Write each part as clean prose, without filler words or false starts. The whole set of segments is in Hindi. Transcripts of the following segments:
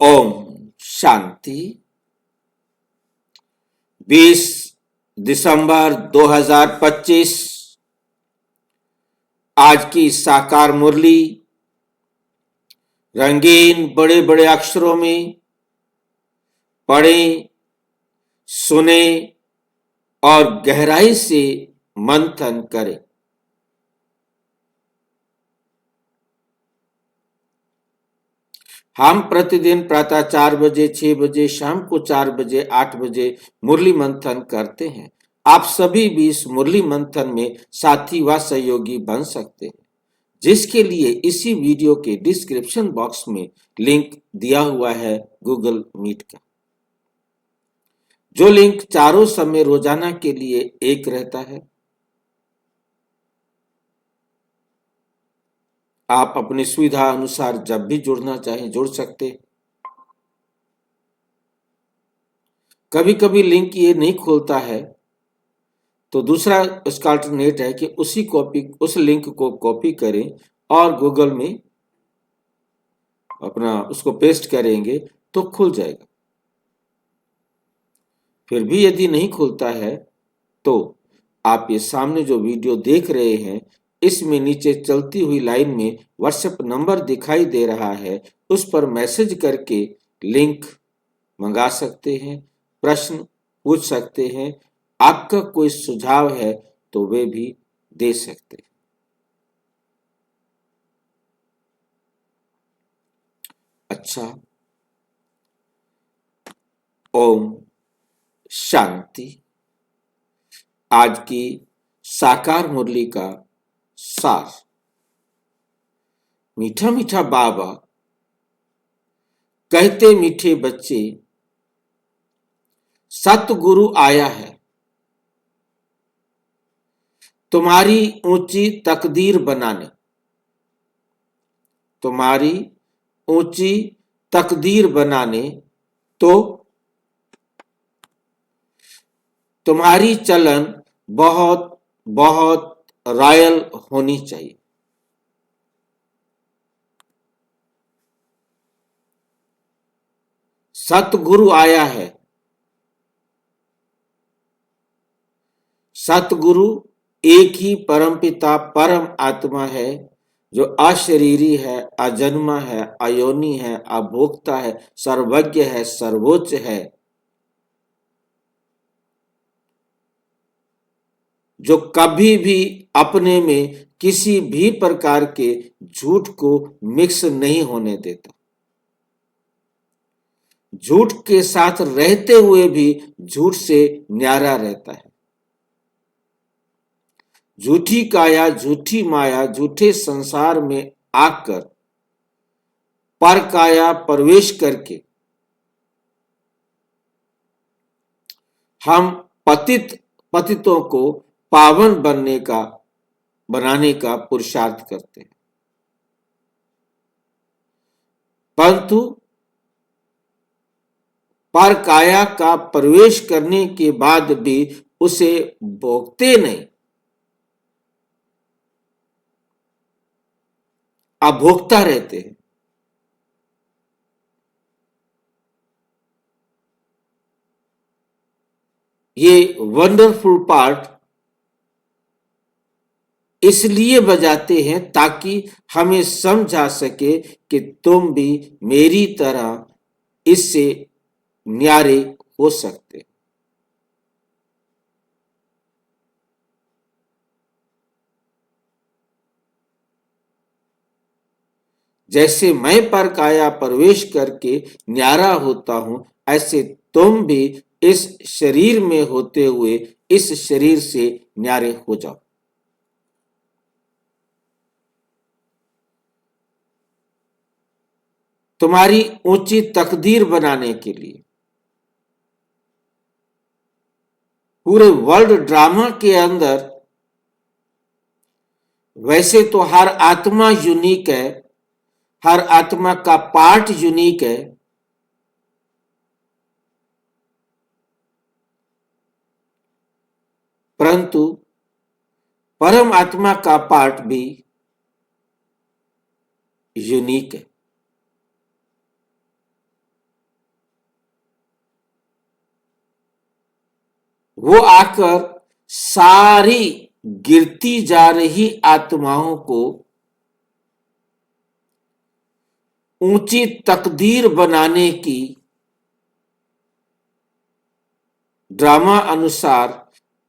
ओम शांति। 20 दिसंबर 2025 आज की साकार मुरली रंगीन बड़े बड़े अक्षरों में पढ़ें, सुने और गहराई से मंथन करें। हम प्रतिदिन प्रातः 4 बजे, 6 बजे, शाम को 4 बजे, 8 बजे मुरली मंथन करते हैं। आप सभी भी इस मुरली मंथन में साथी व सहयोगी बन सकते हैं, जिसके लिए इसी वीडियो के डिस्क्रिप्शन बॉक्स में लिंक दिया हुआ है गूगल मीट का, जो लिंक चारों समय रोजाना के लिए एक रहता है। आप अपनी सुविधा अनुसार जब भी जुड़ना चाहें जुड़ सकते हैं। कभी कभी लिंक ये नहीं खोलता है तो दूसरा इसका अल्टरनेट है कि उस लिंक को कॉपी करें और गूगल में अपना उसको पेस्ट करेंगे तो खुल जाएगा। फिर भी यदि नहीं खुलता है तो आप ये सामने जो वीडियो देख रहे हैं, इसमें नीचे चलती हुई लाइन में व्हाट्सएप नंबर दिखाई दे रहा है, उस पर मैसेज करके लिंक मंगा सकते हैं, प्रश्न पूछ सकते हैं, आपका कोई सुझाव है तो वे भी दे सकते हैं। अच्छा, ओम शांति। आज की साकार मुरली का सार। मीठा मीठा बाबा कहते मीठे बच्चे, सतगुरु आया है, तुम्हारी ऊंची तकदीर बनाने, तुम्हारी ऊंची तकदीर बनाने। तो तुम्हारी चलन बहुत बहुत रॉयल होनी चाहिए। सतगुरु आया है। सतगुरु एक ही परमपिता परम आत्मा है, जो अशरीरी है, अजन्मा है, अयोनी है, अभोक्ता है, सर्वज्ञ है, सर्वोच्च है, जो कभी भी अपने में किसी भी प्रकार के झूठ को मिक्स नहीं होने देता, झूठ के साथ रहते हुए भी झूठ से न्यारा रहता है। झूठी काया, झूठी माया, झूठे संसार में आकर पर काया प्रवेश करके हम पतितों को पावन बनाने का पुरुषार्थ करते हैं, परंतु पर काया का प्रवेश करने के बाद भी उसे भोगते नहीं, अभोक्ता रहते हैं। ये वंडरफुल पार्ट इसलिए बजाते हैं ताकि हमें समझा सके कि तुम भी मेरी तरह इससे न्यारे हो सकते। जैसे मैं पर काया प्रवेश करके न्यारा होता हूं, ऐसे तुम भी इस शरीर में होते हुए इस शरीर से न्यारे हो जाओ। तुम्हारी ऊंची तकदीर बनाने के लिए पूरे वर्ल्ड ड्रामा के अंदर वैसे तो हर आत्मा यूनिक है, हर आत्मा का पार्ट यूनिक है, परंतु परम आत्मा का पार्ट भी यूनिक है। वो आकर सारी गिरती जा रही आत्माओं को ऊंची तकदीर बनाने की ड्रामा अनुसार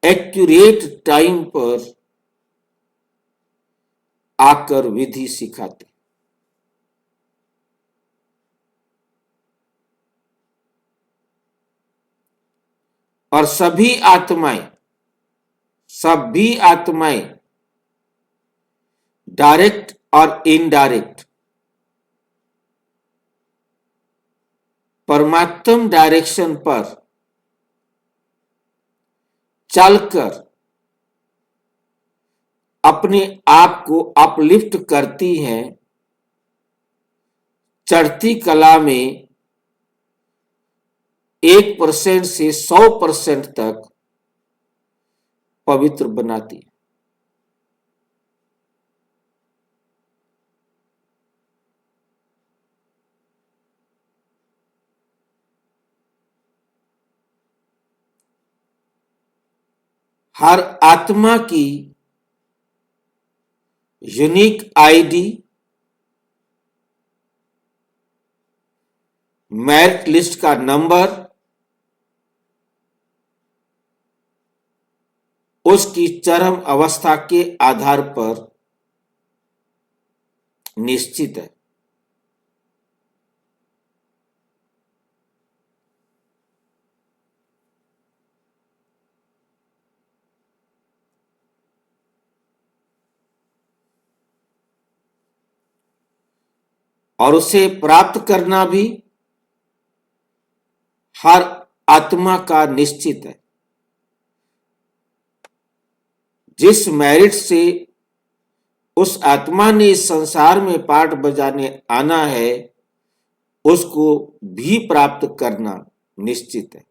एक्यूरेट टाइम पर आकर विधि सिखाते। और सभी आत्माएं डायरेक्ट और इनडायरेक्ट परमात्म डायरेक्शन पर चलकर अपने आप को अपलिफ्ट करती हैं, चढ़ती कला में 1% से 100% तक पवित्र बनाती है। हर आत्मा की यूनिक आईडी, मेरिट लिस्ट का नंबर उसकी चरम अवस्था के आधार पर निश्चित है। और उसे प्राप्त करना भी हर आत्मा का निश्चित है। जिस मेरिट से उस आत्मा ने इस संसार में पाठ बजाने आना है, उसको भी प्राप्त करना निश्चित है।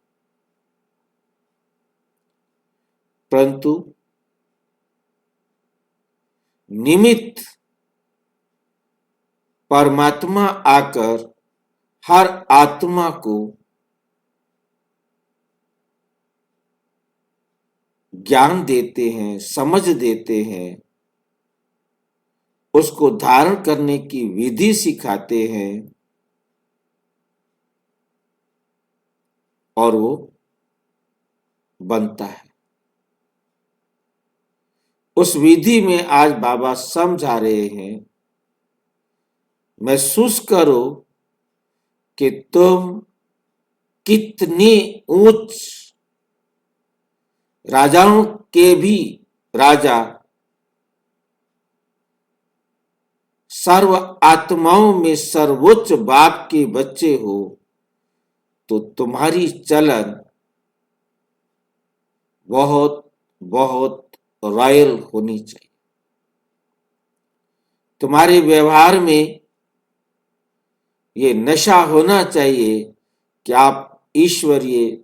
परंतु निमित्त परमात्मा आकर हर आत्मा को ज्ञान देते हैं, समझ देते हैं, उसको धारण करने की विधि सिखाते हैं और वो बनता है। उस विधि में आज बाबा समझा रहे हैं, महसूस करो कि तुम कितनी उच्च राजाओं के भी राजा, सर्व आत्माओं में सर्वोच्च बाप के बच्चे हो, तो तुम्हारी चलन बहुत बहुत रॉयल होनी चाहिए। तुम्हारे व्यवहार में ये नशा होना चाहिए कि आप ईश्वरीय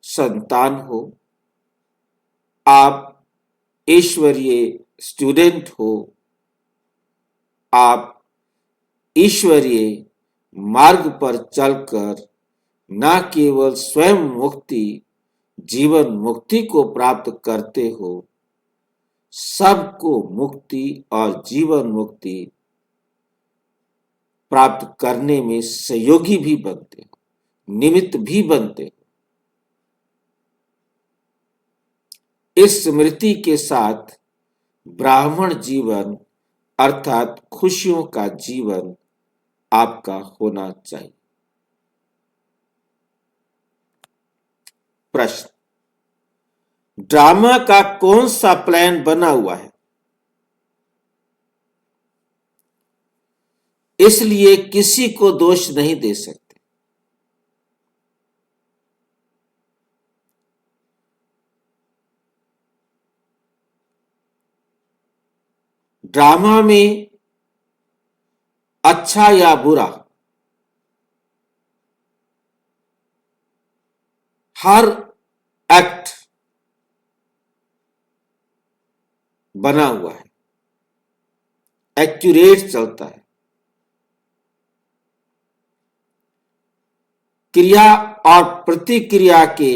संतान हो, आप ईश्वरीय स्टूडेंट हो, आप ईश्वरीय मार्ग पर चलकर न केवल स्वयं मुक्ति, जीवन मुक्ति को प्राप्त करते हो, सबको मुक्ति और जीवन मुक्ति प्राप्त करने में सहयोगी भी बनते हो, निमित्त भी बनते हो। इस स्मृति के साथ ब्राह्मण जीवन अर्थात खुशियों का जीवन आपका होना चाहिए। प्रश्न, ड्रामा का कौन सा प्लान बना हुआ है, इसलिए किसी को दोष नहीं दे सकते। ड्रामा में अच्छा या बुरा हर एक्ट बना हुआ है, एक्यूरेट चलता है। क्रिया और प्रतिक्रिया के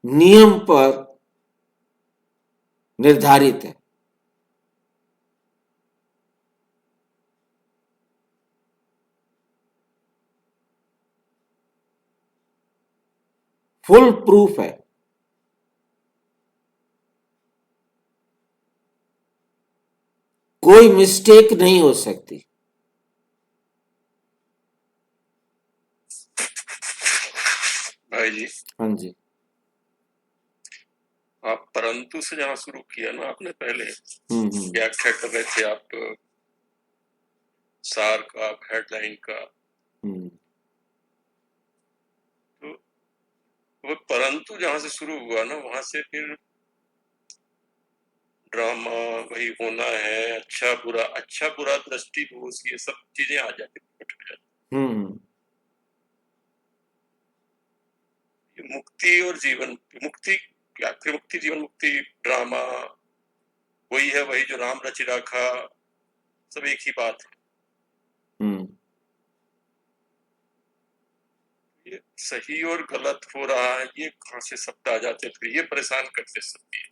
नियम पर निर्धारित है। फुल प्रूफ है। कोई मिस्टेक नहीं हो सकती। भाई जी, हाँ जी। आप परंतु से जहाँ शुरू किया ना आपने, पहले हम्म। व्याख्या कर रहे थे आप सार का, हेडलाइन का, हम्म। तो वो परंतु जहाँ से शुरू हुआ ना, वहां से फिर ड्रामा वही होना है, अच्छा बुरा दृष्टि दोष, ये सब चीजें आ जाती, प्रकट हो जाती। हम्म। ये मुक्ति और जीवन मुक्ति, क्या फिर मुक्ति जीवन मुक्ति ड्रामा वही है, वही जो राम रचि राखा, सब एक ही बात है। हम्म। ये सही और गलत हो रहा है, ये कहां से शब्द आ जाते, फिर ये परेशान करते सबकी।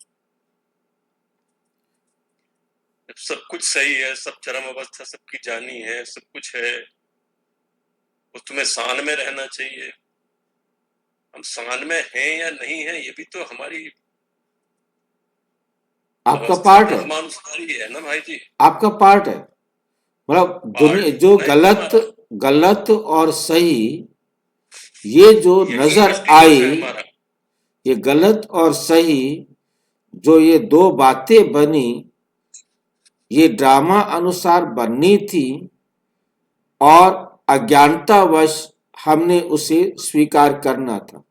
सब कुछ सही है, सब चरम अवस्था सबकी जानी है, सब कुछ है, वो तुम्हें शान में रहना चाहिए। हम शान में हैं या नहीं है, ये भी तो हमारी आपका अवस्था पार्ट है। कर्मानुसारी है ना भाई जी। आपका पार्ट है। मतलब दुनिया पार्ट जो नहीं गलत हमारा, गलत और सही, ये जो यही नजर दृष्टिदोष है आई, हमारा। ये गलत और सही जो ये दो बातें बनी, ये ड्रामा अनुसार बननी थी और अज्ञानतावश हमने उसे स्वीकार करना था।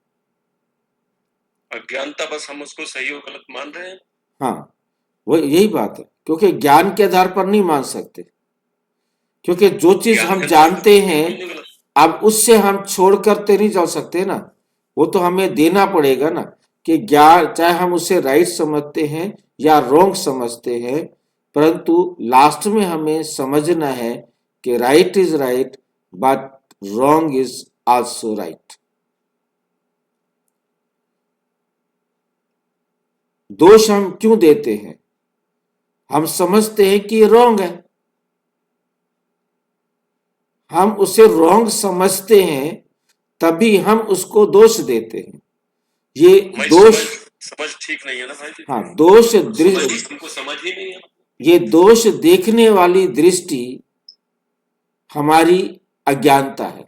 अज्ञानता बस हम उसको सही और गलत मान रहे हैं। हाँ, वो यही बात है, क्योंकि ज्ञान के आधार पर नहीं मान सकते, क्योंकि जो चीज ज्ञान हम के द्वारा जानते हैं कोई नहीं गलत। अब उससे हम छोड़ करते नहीं चल सकते ना। वो तो हमें देना पड़ेगा ना, कि ज्ञान चाहे हम उसे राइट समझते हैं या रॉन्ग समझते हैं, परंतु लास्ट में हमें समझना है कि right is right but wrong is also right. दोष हम क्यों देते हैं? हम समझते हैं कि ये रॉन्ग है, हम उसे रॉन्ग समझते हैं, तभी हम उसको दोष देते हैं। ये हमारी दोष, समझ ठीक नहीं है ना भाई जी। हाँ, दोष हमको समझ ही नहीं है। ये दोष देखने वाली दृष्टि हमारी अज्ञानता है।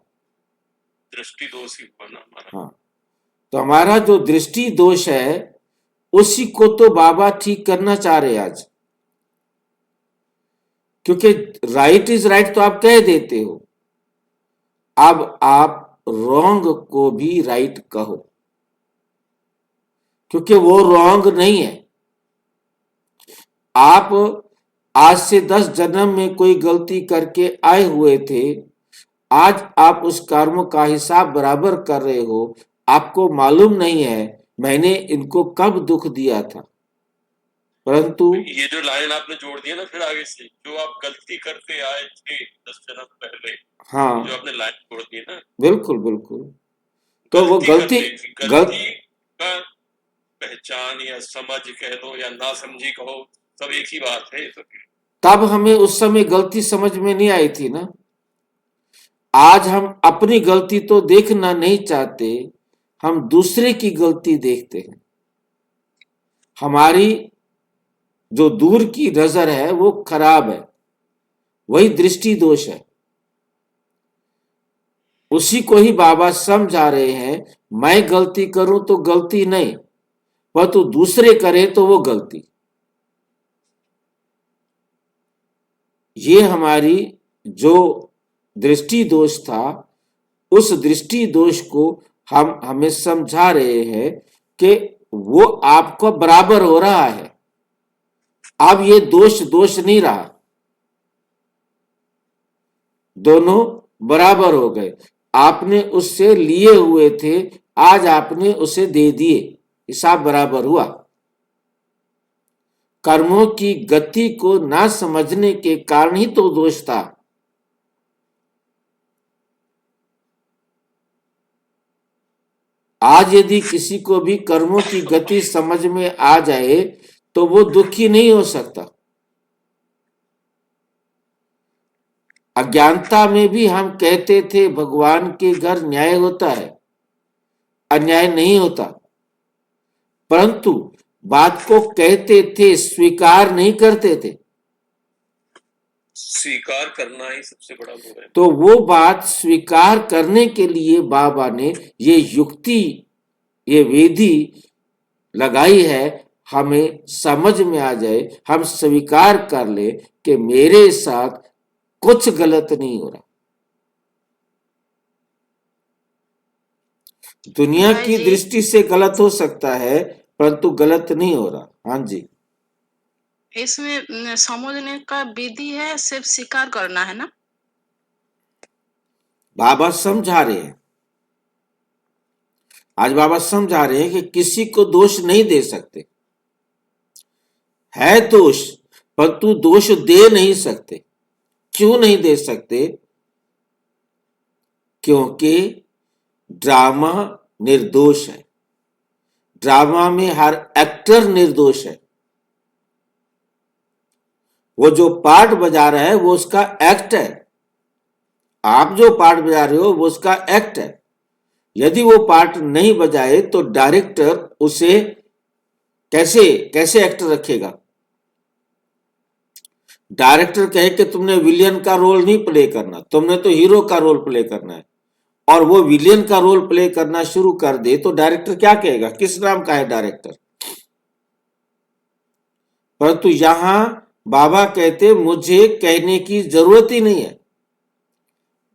दृष्टि दोष ही हुआ ना हमारा। हाँ, तो हमारा जो दृष्टि दोष है उसी को तो बाबा ठीक करना चाह रहे आज, क्योंकि राइट इज राइट तो आप कह देते हो, अब आप रॉन्ग को भी राइट कहो, क्योंकि वो रॉन्ग नहीं है। आप आज से 10 जन्म में कोई गलती करके आए हुए थे, आज आप उस कर्म का हिसाब बराबर कर रहे हो, आपको मालूम नहीं है मैंने इनको कब दुख दिया था, परंतु ये जो लाइन आपने जोड़ दिया ना, फिर आगे से जो आप गलती करते आए थे 10 जन्म पहले, हाँ, जो आपने लाइन जोड़ दी ना, बिल्कुल बिल्कुल, तो वो गलती करते थी, गलत गलती का पहचान या समझ कह दो या ना समझी कहो, सब एक ही बात है। तो तब हमें उस समय गलती समझ में नहीं आई थी ना। आज हम अपनी गलती तो देखना नहीं चाहते, हम दूसरे की गलती देखते हैं। हमारी जो दूर की नजर है वो खराब है, वही दृष्टि दोष है। उसी को ही बाबा समझा रहे हैं, मैं गलती करूं तो गलती नहीं, पर तो दूसरे करे तो वो गलती। ये हमारी जो दृष्टि दोष था, उस दृष्टि दोष को हम हमें समझा रहे हैं कि वो आपको बराबर हो रहा है। अब ये दोष दोष नहीं रहा, दोनों बराबर हो गए। आपने उससे लिए हुए थे, आज आपने उसे दे दिए, हिसाब बराबर हुआ। कर्मों की गति को ना समझने के कारण ही तो दोष था। आज यदि किसी को भी कर्मों की गति समझ में आ जाए तो वो दुखी नहीं हो सकता। अज्ञानता में भी हम कहते थे भगवान के घर न्याय होता है, अन्याय नहीं होता, परंतु बात को कहते थे, स्वीकार नहीं करते थे। स्वीकार करना ही सबसे बड़ा वो है। तो वो बात स्वीकार करने के लिए बाबा ने ये युक्ति, ये विधि लगाई है, हमें समझ में आ जाए, हम स्वीकार कर ले कि मेरे साथ कुछ गलत नहीं हो रहा। दुनिया भाई की जी, दृष्टि से गलत हो सकता है, परंतु गलत नहीं हो रहा। हाँ जी, इसमें समझने का विधि है, सिर्फ स्वीकार करना है ना। बाबा समझा रहे हैं, आज बाबा समझा रहे हैं कि किसी को दोष नहीं दे सकते, है दोष, परंतु दोष दे नहीं सकते। क्यों नहीं दे सकते? क्योंकि ड्रामा निर्दोष है। ड्रामा में हर एक्टर निर्दोष है। वो जो पार्ट बजा रहा है वो उसका एक्ट है। आप जो पार्ट बजा रहे हो वो उसका एक्ट है। यदि वो पार्ट नहीं बजाए तो डायरेक्टर उसे कैसे कैसे एक्टर रखेगा? डायरेक्टर कहे कि तुमने विलियन का रोल नहीं प्ले करना, तुमने तो हीरो का रोल प्ले करना है, और वो विलियन का रोल प्ले करना शुरू कर दे तो डायरेक्टर क्या कहेगा? किस नाम का है डायरेक्टर? परंतु यहां बाबा कहते मुझे कहने की जरूरत ही नहीं है।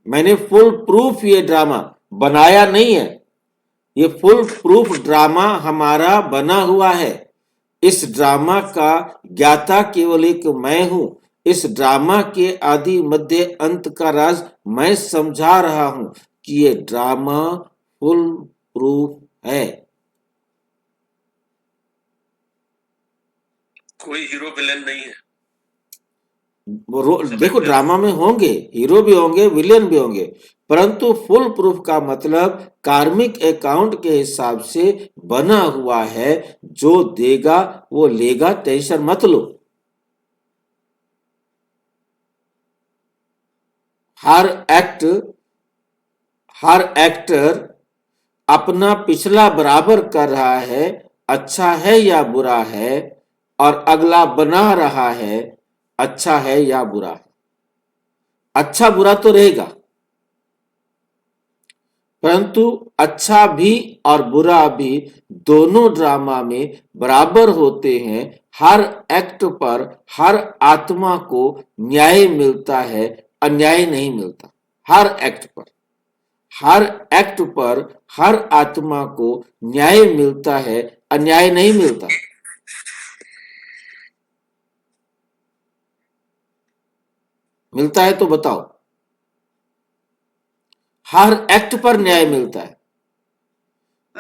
मैंने फुल प्रूफ ये ड्रामा बनाया नहीं है, ये फुल प्रूफ ड्रामा हमारा बना हुआ है। इस ड्रामा का ज्ञाता केवल एक मैं हूं। इस ड्रामा के आदि मध्य अंत का राज मैं समझा रहा हूं कि ये ड्रामा फुल प्रूफ है। कोई हीरो विलेन नहीं है। देखो, ड्रामा में होंगे हीरो भी होंगे, विलेन भी होंगे, परंतु फुल प्रूफ का मतलब कार्मिक अकाउंट के हिसाब से बना हुआ है। जो देगा वो लेगा, टेंशन मत लो। हर एक्टर अपना पिछला बराबर कर रहा है, अच्छा है या बुरा है, और अगला बना रहा है, अच्छा है या बुरा है। अच्छा बुरा तो रहेगा, परंतु अच्छा भी और बुरा भी दोनों ड्रामा में बराबर होते हैं। हर एक्ट पर हर आत्मा को न्याय मिलता है, अन्याय नहीं मिलता। हर एक्ट पर हर आत्मा को न्याय मिलता है, अन्याय नहीं मिलता। मिलता है तो बताओ। हर एक्ट पर न्याय मिलता है।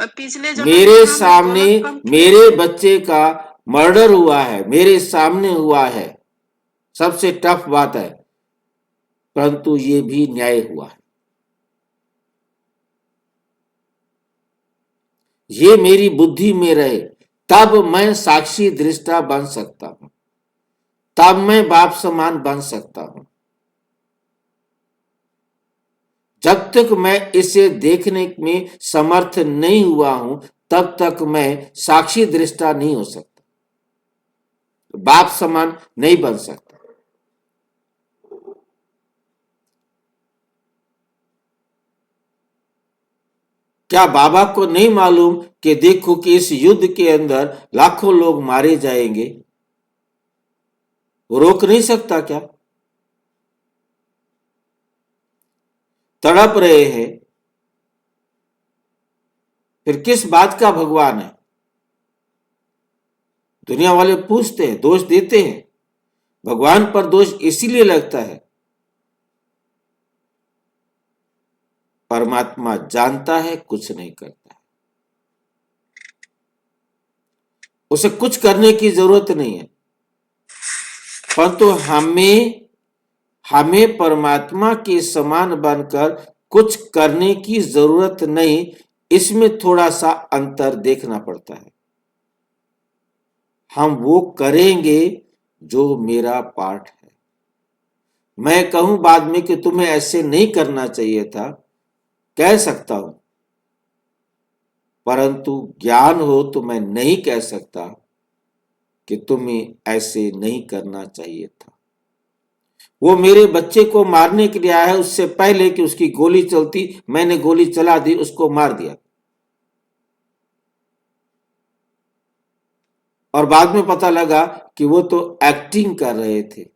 पिछले जन्म मेरे में हम सामने गलत काम किए मेरे थे। बच्चे का मर्डर हुआ है, मेरे सामने हुआ है, सबसे टफ बात है, परंतु ये भी न्याय हुआ है। ये मेरी बुद्धि में रहे, तब मैं साक्षी दृष्टा बन सकता हूं, तब मैं बाप समान बन सकता हूं। जब तक मैं इसे देखने में समर्थ नहीं हुआ हूं, तब तक मैं साक्षी दृष्टा नहीं हो सकता, बाप समान नहीं बन सकता। क्या बाबा को नहीं मालूम कि देखो कि इस युद्ध के अंदर लाखों लोग मारे जाएंगे? वो रोक नहीं सकता क्या? तड़प रहे हैं, फिर किस बात का भगवान है? दुनिया वाले पूछते हैं, दोष देते हैं। भगवान पर दोष इसीलिए लगता है, परमात्मा जानता है, कुछ नहीं करता है। उसे कुछ करने की जरूरत नहीं है, परंतु हमें परमात्मा के समान बनकर कुछ करने की जरूरत नहीं, इसमें थोड़ा सा अंतर देखना पड़ता है। हम वो करेंगे जो मेरा पाठ है। मैं कहूं बाद में कि तुम्हें ऐसे नहीं करना चाहिए था, कह सकता हूं, परंतु ज्ञान हो तो मैं नहीं कह सकता कि तुम्हें ऐसे नहीं करना चाहिए था। वो मेरे बच्चे को मारने के लिए आया है, उससे पहले कि उसकी गोली चलती मैंने गोली चला दी, उसको मार दिया। और बाद में पता लगा कि वो तो एक्टिंग कर रहे थे।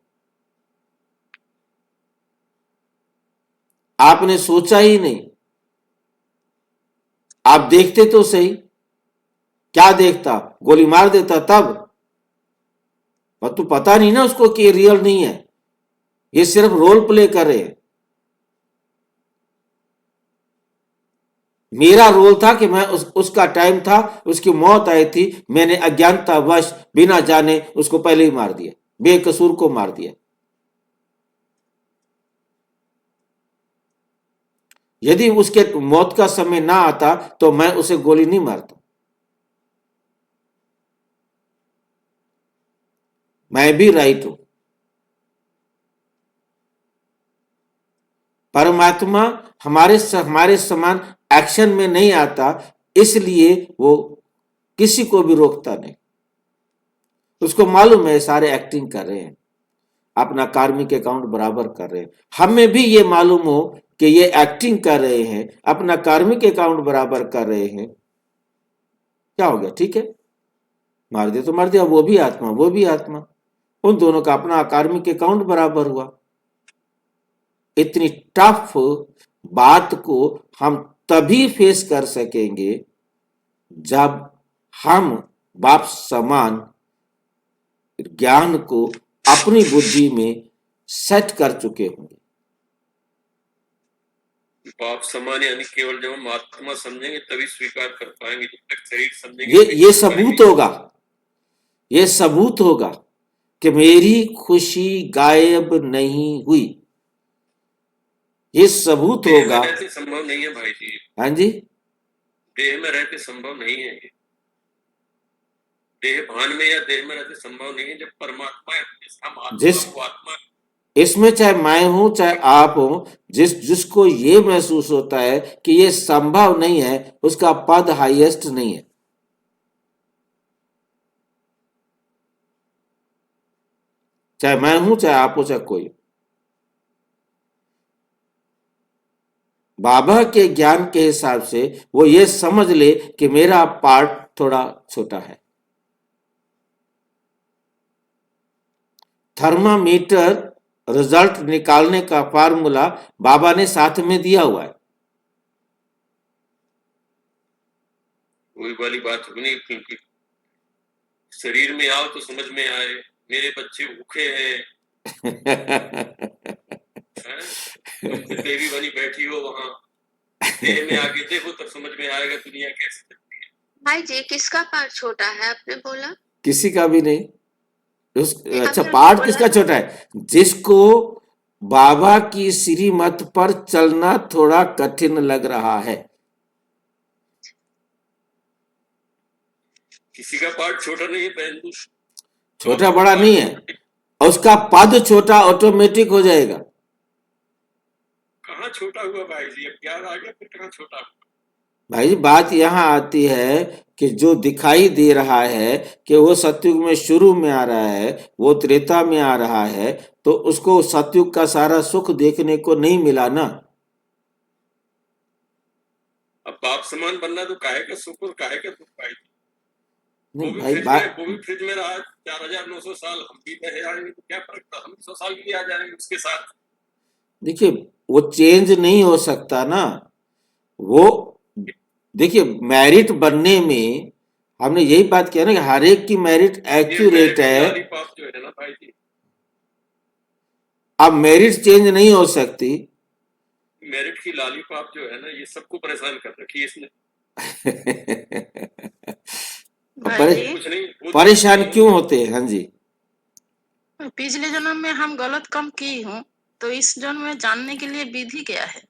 आपने सोचा ही नहीं। आप देखते तो सही, क्या देखता, गोली मार देता तब। पर तो पता नहीं ना उसको कि ये रियल नहीं है, ये सिर्फ रोल प्ले कर रहे हैं। मेरा रोल था कि मैं उसका टाइम था, उसकी मौत आई थी, मैंने अज्ञानतावश बिना जाने उसको पहले ही मार दिया, बेकसूर को मार दिया। यदि उसके मौत का समय ना आता तो मैं उसे गोली नहीं मारता। मैं भी राइट हूं। परमात्मा हमारे समान एक्शन में नहीं आता, इसलिए वो किसी को भी रोकता नहीं। उसको मालूम है सारे एक्टिंग कर रहे हैं, अपना कार्मिक अकाउंट बराबर कर रहे हैं। हमें भी ये मालूम हो कि ये एक्टिंग कर रहे हैं, अपना कार्मिक अकाउंट बराबर कर रहे हैं। क्या हो गया, ठीक है, मार दिया तो मार दिया, वो भी आत्मा वो भी आत्मा, उन दोनों का अपना कार्मिक अकाउंट बराबर हुआ। इतनी टफ बात को हम तभी फेस कर सकेंगे जब हम बाप समान ज्ञान को अपनी बुद्धि में सेट कर चुके होंगे। बाप समान यानी केवल जब हम आत्मा समझेंगे तभी स्वीकार कर पाएंगे। जब तक शरीर समझेंगे ये सबूत होगा, ये सबूत होगा कि मेरी खुशी गायब नहीं हुई। ये सबूत होगा। रहते संभव नहीं है भाई जी। हाँ जी, देह में रहते संभव नहीं है ये। देह भान में या देह में रहते संभव नहीं है। जब परमात्मा है, हम आत्मा, वो आत्मा, इसमें चाहे मैं हूं चाहे आप हो, जिसको ये महसूस होता है कि ये संभव नहीं है, उसका पद हाईएस्ट नहीं है। चाहे मैं हूं चाहे आप हो चाहे कोई। बाबा के ज्ञान के हिसाब से वो ये समझ ले कि मेरा पार्ट थोड़ा छोटा है। थर्मामीटर रिजल्ट निकालने का फार्मूला बाबा ने साथ में दिया हुआ है। वही वाली बात होगी, क्योंकि शरीर में आओ तो समझ में आए मेरे बच्चे भूखे हैं। देवी बनी बैठी हो वहां, देह में आगे देखो तब समझ में आएगा दुनिया कैसे चलती है। भाई जी, किसका पार्ट छोटा है आपने बोला? किसी का भी नहीं। अच्छा, पार्ट किसका छोटा है? जिसको बाबा की श्रीमत पर चलना थोड़ा कठिन लग रहा है। किसी का पार्ट छोटा नहीं है बहन, छोटा बड़ा नहीं है, उसका पद छोटा ऑटोमेटिक हो जाएगा। कहाँ छोटा हुआ भाई जी? अब ज्ञान आ गया फिर कहाँ छोटा हुआ? भाई बात यहां आती है कि जो दिखाई दे रहा है कि वो सतयुग में शुरू में आ रहा है, वो त्रेता में आ रहा है, तो उसको सतयुग का सारा सुख देखने को नहीं मिला ना। अब बाप समान बनना तो काहे का सुख और काहे का दुख भाई? नहीं भाई, वो भी फ्रिज में रहा 4900 साल, हम भी रहे आएंगे तो क्या फर्क था? हम 100 साल के लिए आ जाएंगे उसके साथ। देखिए वो चेंज नहीं हो सकता ना। वो देखिए मेरिट बनने में हमने यही बात किया ना कि हर एक की मेरिट एक्यूरेट है। जो है ना भाई जी, अब मेरिट चेंज नहीं हो सकती। मेरिट की लॉलीपॉप जो है ना, ये सबको परेशान कर रखी है इसने। परेशान क्यों होते हैं? हाँ जी, पिछले जन्म में हम गलत काम की हूँ, तो इस जन्म में जानने के लिए विधि क्या है?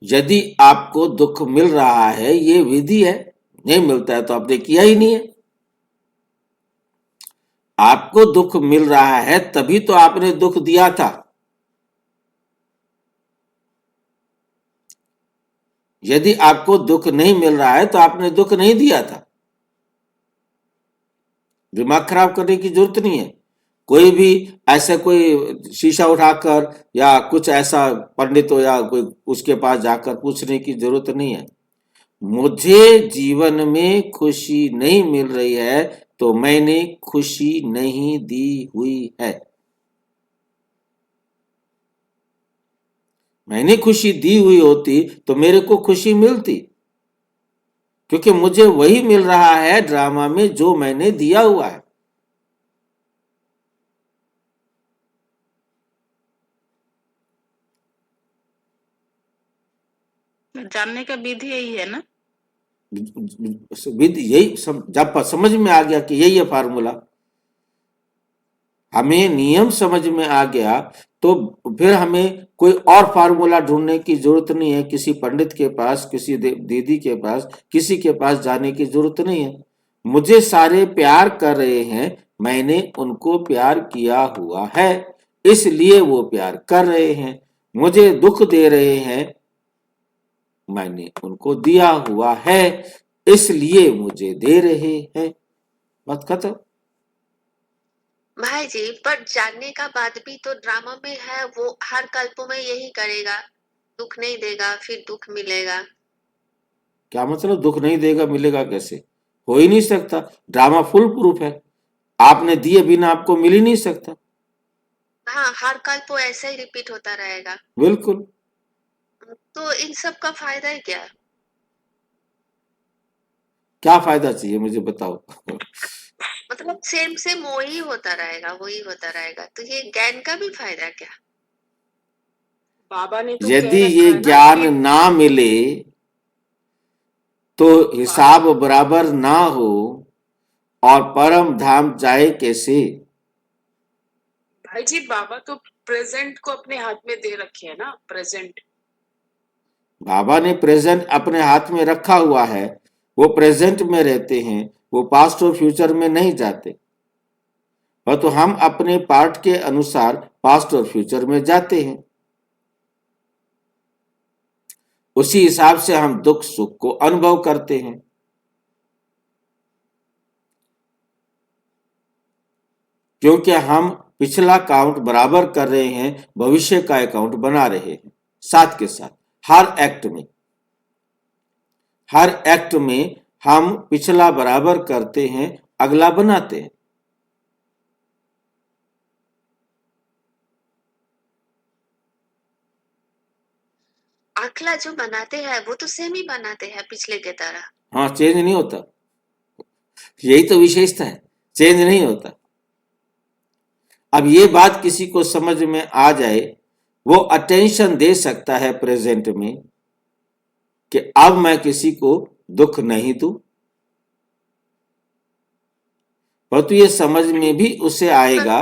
यदि आपको दुख मिल रहा है, ये विधि है। नहीं मिलता है तो आपने किया ही नहीं है। आपको दुख मिल रहा है तभी तो आपने दुख दिया था। यदि आपको दुख नहीं मिल रहा है तो आपने दुख नहीं दिया था। दिमाग खराब करने की जरूरत नहीं है। कोई भी ऐसे कोई शीशा उठाकर या कुछ ऐसा पंडित हो या कोई उसके पास जाकर पूछने की जरूरत नहीं है। मुझे जीवन में खुशी नहीं मिल रही है तो मैंने खुशी नहीं दी हुई है। मैंने खुशी दी हुई होती तो मेरे को खुशी मिलती, क्योंकि मुझे वही मिल रहा है ड्रामा में जो मैंने दिया हुआ है। जानने का विधि यही है ना? यही जब समझ में आ गया कि यही है फार्मूला, हमें नियम समझ में आ गया, तो फिर हमें कोई और फार्मूला ढूंढने की जरूरत नहीं है। किसी पंडित के पास, किसी दीदी के पास, किसी के पास जाने की जरूरत नहीं है। मुझे सारे प्यार कर रहे हैं, मैंने उनको प्यार किया हुआ है, इसलिए वो प्यार कर रहे हैं। मुझे दुख दे रहे हैं, मैंने उनको दिया हुआ है, इसलिए मुझे दे रहे हैं। बात खत्म। भाई जी, पर जानने का बाद भी तो ड्रामा में है, वो हर कल्पों में यही करेगा, दुख नहीं देगा, फिर दुख मिलेगा। क्या मतलब दुख नहीं देगा मिलेगा कैसे? हो ही नहीं सकता। ड्रामा फुल प्रूफ है। आपने दिए बिना आपको मिल ही नहीं सकता। हाँ, हर कल्प वो ऐसा ही रिपीट होता रहेगा। बिल्कुल। तो इन सब का फायदा है क्या? क्या फायदा चाहिए मुझे बताओ। मतलब सेम सेम वही होता रहेगा, वही होता रहेगा, तो ये ज्ञान का भी फायदा क्या? बाबा ने तो यदि कह रखा ये है ना ज्ञान कि ना मिले तो हिसाब बराबर ना हो और परम धाम जाए कैसे? भाई जी, बाबा तो प्रेजेंट को अपने हाथ में दे रखे है ना, प्रेजेंट। बाबा ने प्रेजेंट अपने हाथ में रखा हुआ है, वो प्रेजेंट में रहते हैं, वो पास्ट और फ्यूचर में नहीं जाते। पर तो हम अपने पार्ट के अनुसार पास्ट और फ्यूचर में जाते हैं। उसी हिसाब से हम दुख सुख को अनुभव करते हैं। क्योंकि हम पिछला काउंट बराबर कर रहे हैं, भविष्य का अकाउंट बना रहे हैं साथ के साथ। हर एक्ट में हम पिछला बराबर करते हैं, अगला बनाते हैं। अगला जो बनाते हैं वो तो सेम ही बनाते हैं पिछले के तरह। हाँ, चेंज नहीं होता। यही तो विशेषता है, चेंज नहीं होता। अब ये बात किसी को समझ में आ जाए, वो अटेंशन दे सकता है प्रेजेंट में कि अब मैं किसी को दुख नहीं दूं। परंतु ये समझ में भी उसे आएगा।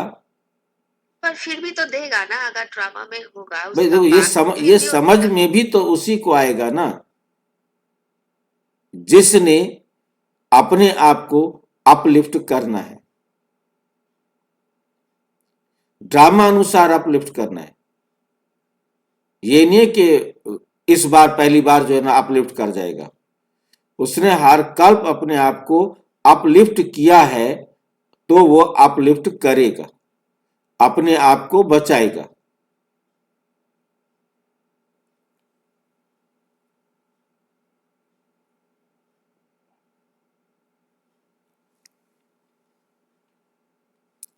पर फिर भी तो देगा ना, अगर ड्रामा में होगा भाई उसका देखो, पार्ट ये फिर भी समझ होगा। में भी तो उसी को आएगा ना जिसने अपने आप को अपलिफ्ट करना है, ड्रामा अनुसार अपलिफ्ट करना है। ये नहीं है कि इस बार पहली बार जो है ना अपलिफ्ट कर जाएगा। उसने हर कल्प अपने आप को अपलिफ्ट किया है, तो वो अपलिफ्ट करेगा, अपने आप को बचाएगा।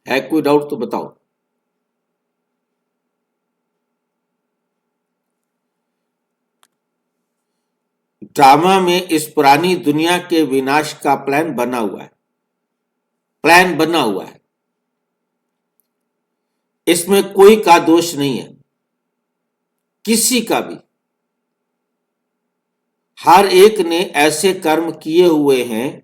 है कोई डाउट तो बताओ। ड्रामा में इस पुरानी दुनिया के विनाश का प्लान बना हुआ है। इसमें कोई का दोष नहीं है, किसी का भी। हर एक ने ऐसे कर्म किए हुए हैं,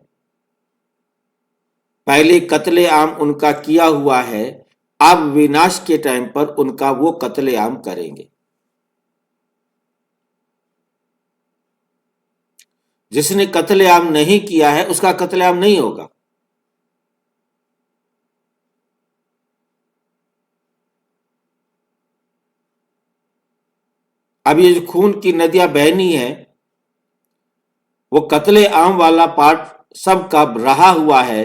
पहले कत्ले आम उनका किया हुआ है, अब विनाश के टाइम पर उनका वो कत्ले आम करेंगे। जिसने कत्लेआम नहीं किया है उसका कत्लेआम नहीं होगा। अब ये जो खून की नदियां बहनी है, वो कत्लेआम वाला पार्ट सबका रहा हुआ है।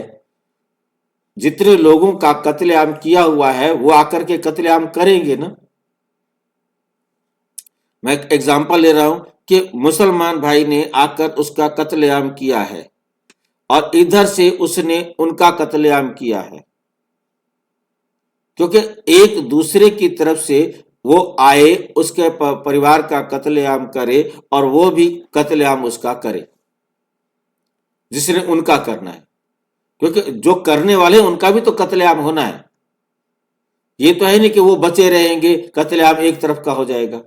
जितने लोगों का कत्लेआम किया हुआ है वो आकर के कत्लेआम करेंगे ना। मैं एक एग्जांपल ले रहा हूं कि मुसलमान भाई ने आकर उसका कत्लेआम किया है और इधर से उसने उनका कत्लेआम किया है, क्योंकि एक दूसरे की तरफ से वो आए, उसके परिवार का कत्लेआम करे और वो भी कत्लेआम उसका करे जिसने उनका करना है, क्योंकि जो करने वाले उनका भी तो कत्लेआम होना है। ये तो है नहीं कि वो बचे रहेंगे, कत्लेआम एक तरफ का हो जाएगा।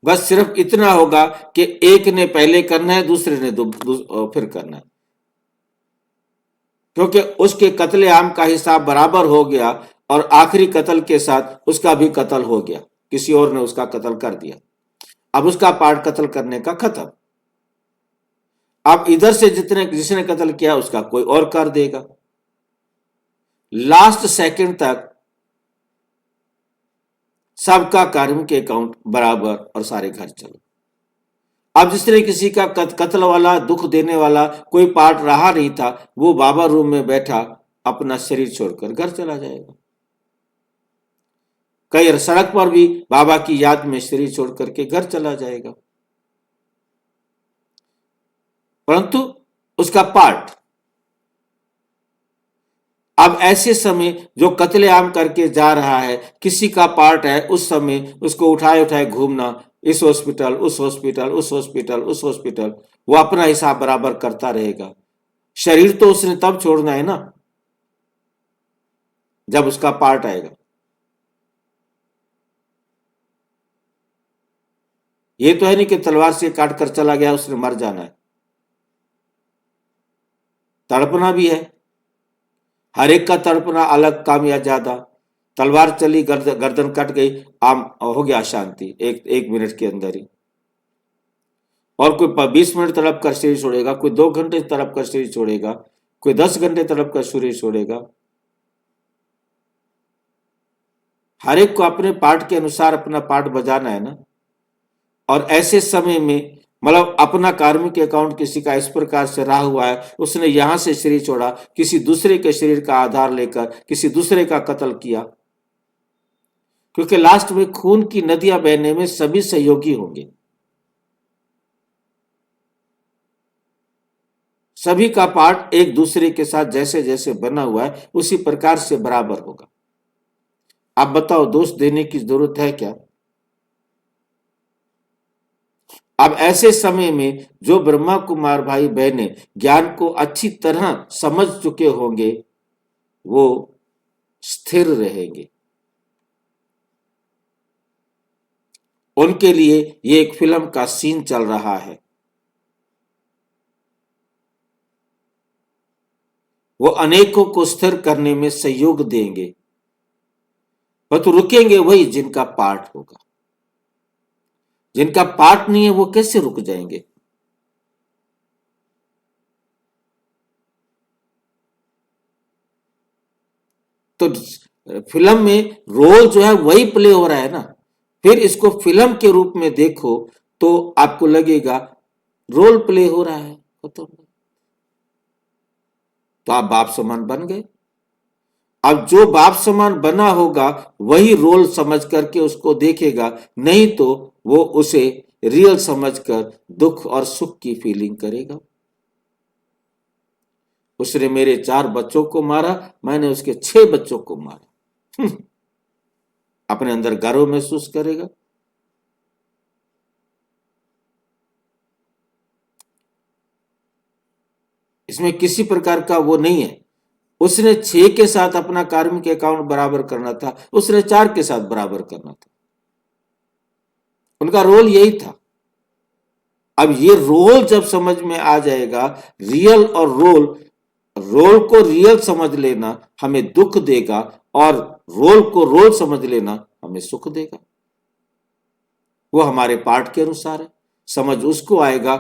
बस सिर्फ इतना होगा कि एक ने पहले करना है, दूसरे ने फिर करना है, क्योंकि उसके कत्लेआम का हिसाब बराबर हो गया और आखिरी कत्ल के साथ उसका भी कत्ल हो गया, किसी और ने उसका कत्ल कर दिया। अब उसका पार्ट कत्ल करने का खत्म। अब इधर से जिसने कत्ल किया उसका कोई और कर देगा। लास्ट सेकंड तक सबका कार्मिक अकाउंट बराबर और सारे घर चलो। अब जिसने किसी का कत्ल वाला, दुख देने वाला कोई पार्ट रहा नहीं था, वो बाबा रूम में बैठा अपना शरीर छोड़कर घर चला जाएगा। कई सड़क पर भी बाबा की याद में शरीर छोड़ करके घर चला जाएगा, परंतु उसका पार्ट। अब ऐसे समय जो कत्लेआम करके जा रहा है, किसी का पार्ट है, उस समय उसको उठाए उठाए घूमना, इस हॉस्पिटल उस हॉस्पिटल उस हॉस्पिटल उस हॉस्पिटल, वो अपना हिसाब बराबर करता रहेगा। शरीर तो उसने तब छोड़ना है ना जब उसका पार्ट आएगा। ये तो है नहीं कि तलवार से काट कर चला गया उसने मर जाना है, तड़पना भी है। हर एक का तड़पना अलग, कम या ज्यादा। तलवार चली, गर्दन कट गई, आम हो गया शांति एक मिनट के अंदर ही। और कोई 20 मिनट तड़प कर शरीर छोड़ेगा, कोई 2 घंटे तड़प कर शरीर छोड़ेगा, कोई 10 घंटे तड़प कर शरीर छोड़ेगा। हर एक को अपने पार्ट के अनुसार अपना पार्ट बजाना है ना। और ऐसे समय में मतलब अपना कार्मिक अकाउंट किसी का इस प्रकार से रहा हुआ है, उसने यहां से शरीर छोड़ा, किसी दूसरे के शरीर का आधार लेकर किसी दूसरे का कत्ल किया, क्योंकि लास्ट में खून की नदियां बहने में सभी सहयोगी होंगे। सभी का पार्ट एक दूसरे के साथ जैसे जैसे बना हुआ है उसी प्रकार से बराबर होगा। आप बताओ, दोष देने की जरूरत है क्या? अब ऐसे समय में जो ब्रह्मा कुमार भाई बहने ज्ञान को अच्छी तरह समझ चुके होंगे वो स्थिर रहेंगे। उनके लिए ये एक फिल्म का सीन चल रहा है। वो अनेकों को स्थिर करने में सहयोग देंगे, परंतु रुकेंगे वही जिनका पार्ट होगा। जिनका पार्ट नहीं है वो कैसे रुक जाएंगे? तो फिल्म में रोल जो है वही प्ले हो रहा है ना। फिर इसको फिल्म के रूप में देखो तो आपको लगेगा रोल प्ले हो रहा है, तो आप बाप समान बन गए। अब जो बाप समान बना होगा वही रोल समझ करके उसको देखेगा, नहीं तो वो उसे रियल समझकर दुख और सुख की फीलिंग करेगा। उसने मेरे 4 बच्चों को मारा, मैंने उसके 6 बच्चों को मारा, अपने अंदर गर्व महसूस करेगा। इसमें किसी प्रकार का वो नहीं है। उसने 6 के साथ अपना कार्मिक अकाउंट बराबर करना था, उसने 4 के साथ बराबर करना था। उनका रोल यही था। अब ये रोल जब समझ में आ जाएगा, रियल और रोल को रियल समझ लेना हमें दुख देगा और रोल को रोल समझ लेना हमें सुख देगा। वो हमारे पाठ के अनुसार है। समझ उसको आएगा,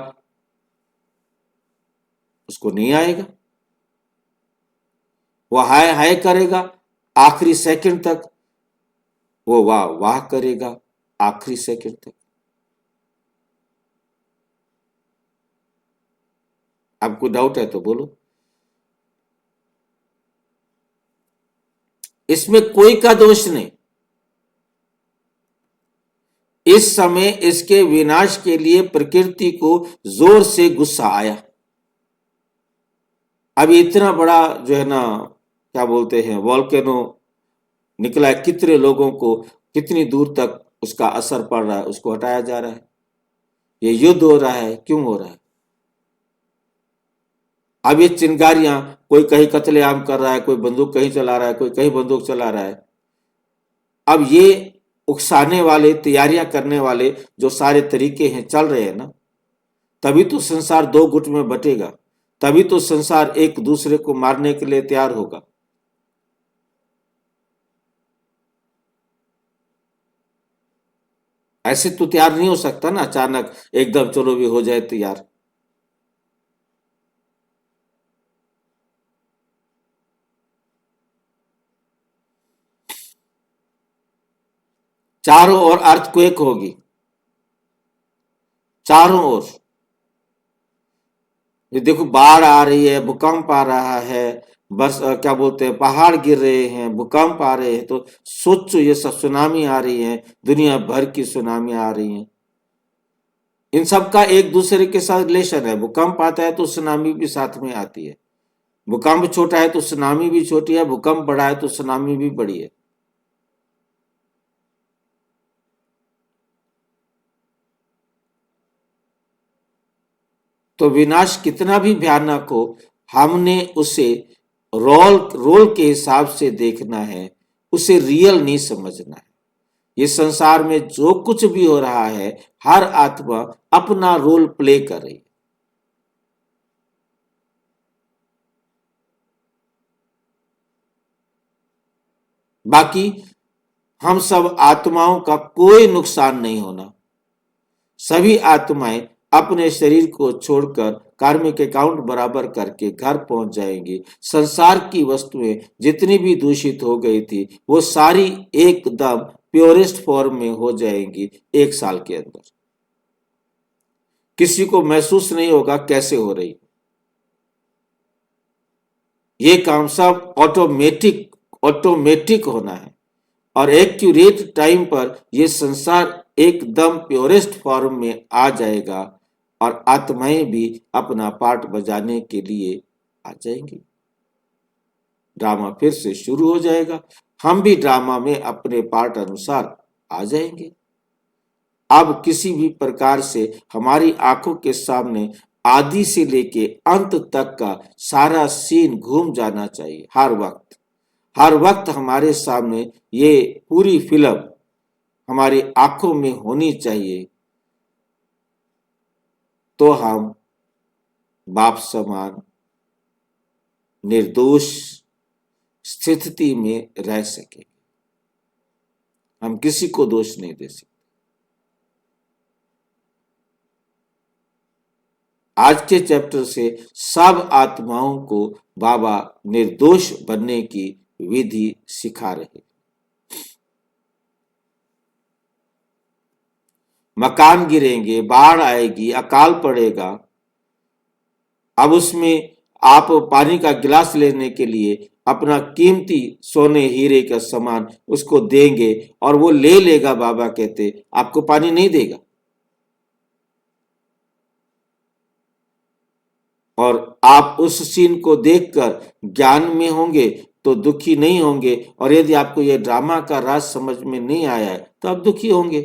उसको नहीं आएगा। वो हाय हाय करेगा आखिरी सेकंड तक, वो वाह वाह करेगा आखिरी सेकंड तक। आपको डाउट है तो बोलो। इसमें कोई का दोष नहीं। इस समय इसके विनाश के लिए प्रकृति को जोर से गुस्सा आया। अब इतना बड़ा जो है ना, क्या बोलते हैं, वॉल्केनो निकला है, कितने लोगों को कितनी दूर तक उसका असर पड़ रहा है, उसको हटाया जा रहा है। ये युद्ध हो रहा है, क्यों हो रहा है? अब ये चिंगारियां, कोई कहीं कत्लेआम कर रहा है, कोई बंदूक कहीं चला रहा है, कोई कहीं बंदूक चला रहा है। अब ये उकसाने वाले, तैयारियां करने वाले जो सारे तरीके हैं चल रहे हैं ना, तभी तो संसार दो गुट में बटेगा, तभी तो संसार एक दूसरे को मारने के लिए तैयार होगा। ऐसे तो तैयार नहीं हो सकता ना अचानक एकदम चलो भी हो जाए तैयार। चारों ओर अर्थक्वेक होगी, चारों ओर। ये देखो, बाढ़ आ रही है, भूकंप आ रहा है, बस क्या बोलते हैं, पहाड़ गिर रहे हैं, भूकंप आ रहे हैं, तो सोचो ये सब सुनामी आ रही है, दुनिया भर की सुनामी आ रही है। इन सब का एक दूसरे के साथ रिलेशन है। भूकंप आता है तो सुनामी भी साथ में आती है। भूकंप छोटा है तो सुनामी भी छोटी है, भूकंप बड़ा है तो सुनामी भी बड़ी है। तो विनाश कितना भी भयानक हो, हमने उसे रोल के हिसाब से देखना है, उसे रियल नहीं समझना है। ये संसार में जो कुछ भी हो रहा है, हर आत्मा अपना रोल प्ले कर रही है। बाकी हम सब आत्माओं का कोई नुकसान नहीं होना। सभी आत्माएं अपने शरीर को छोड़कर कार्मिक अकाउंट बराबर करके घर पहुंच जाएंगी। संसार की वस्तुएं जितनी भी दूषित हो गई थी, वो सारी एकदम प्योरेस्ट फॉर्म में हो जाएंगी 1 साल के अंदर। किसी को महसूस नहीं होगा कैसे हो रही। ये काम सब ऑटोमेटिक होना है और एक्यूरेट टाइम पर यह संसार एकदम प्योरेस्ट फॉर्म में आ जाएगा और आत्माएं भी अपना पार्ट बजाने के लिए आ जाएंगी। ड्रामा फिर से शुरू हो जाएगा। हम भी ड्रामा में अपने पार्ट अनुसार आ जाएंगे। अब किसी भी प्रकार से हमारी आंखों के सामने आदि से लेके अंत तक का सारा सीन घूम जाना चाहिए। हर वक्त हमारे सामने ये पूरी फिल्म हमारी आंखों में होनी चाहिए, तो हम बाप समान निर्दोष स्थिति में रह सकेंगे। हम किसी को दोष नहीं दे सकते। आज के चैप्टर से सब आत्माओं को बाबा निर्दोष बनने की विधि सिखा रहे। मकान गिरेंगे, बाढ़ आएगी, अकाल पड़ेगा। अब उसमें आप पानी का गिलास लेने के लिए अपना कीमती सोने हीरे का सामान उसको देंगे और वो ले लेगा। बाबा कहते आपको पानी नहीं देगा। और आप उस सीन को देखकर ज्ञान में होंगे तो दुखी नहीं होंगे, और यदि आपको यह ड्रामा का राज समझ में नहीं आया है तो आप दुखी होंगे।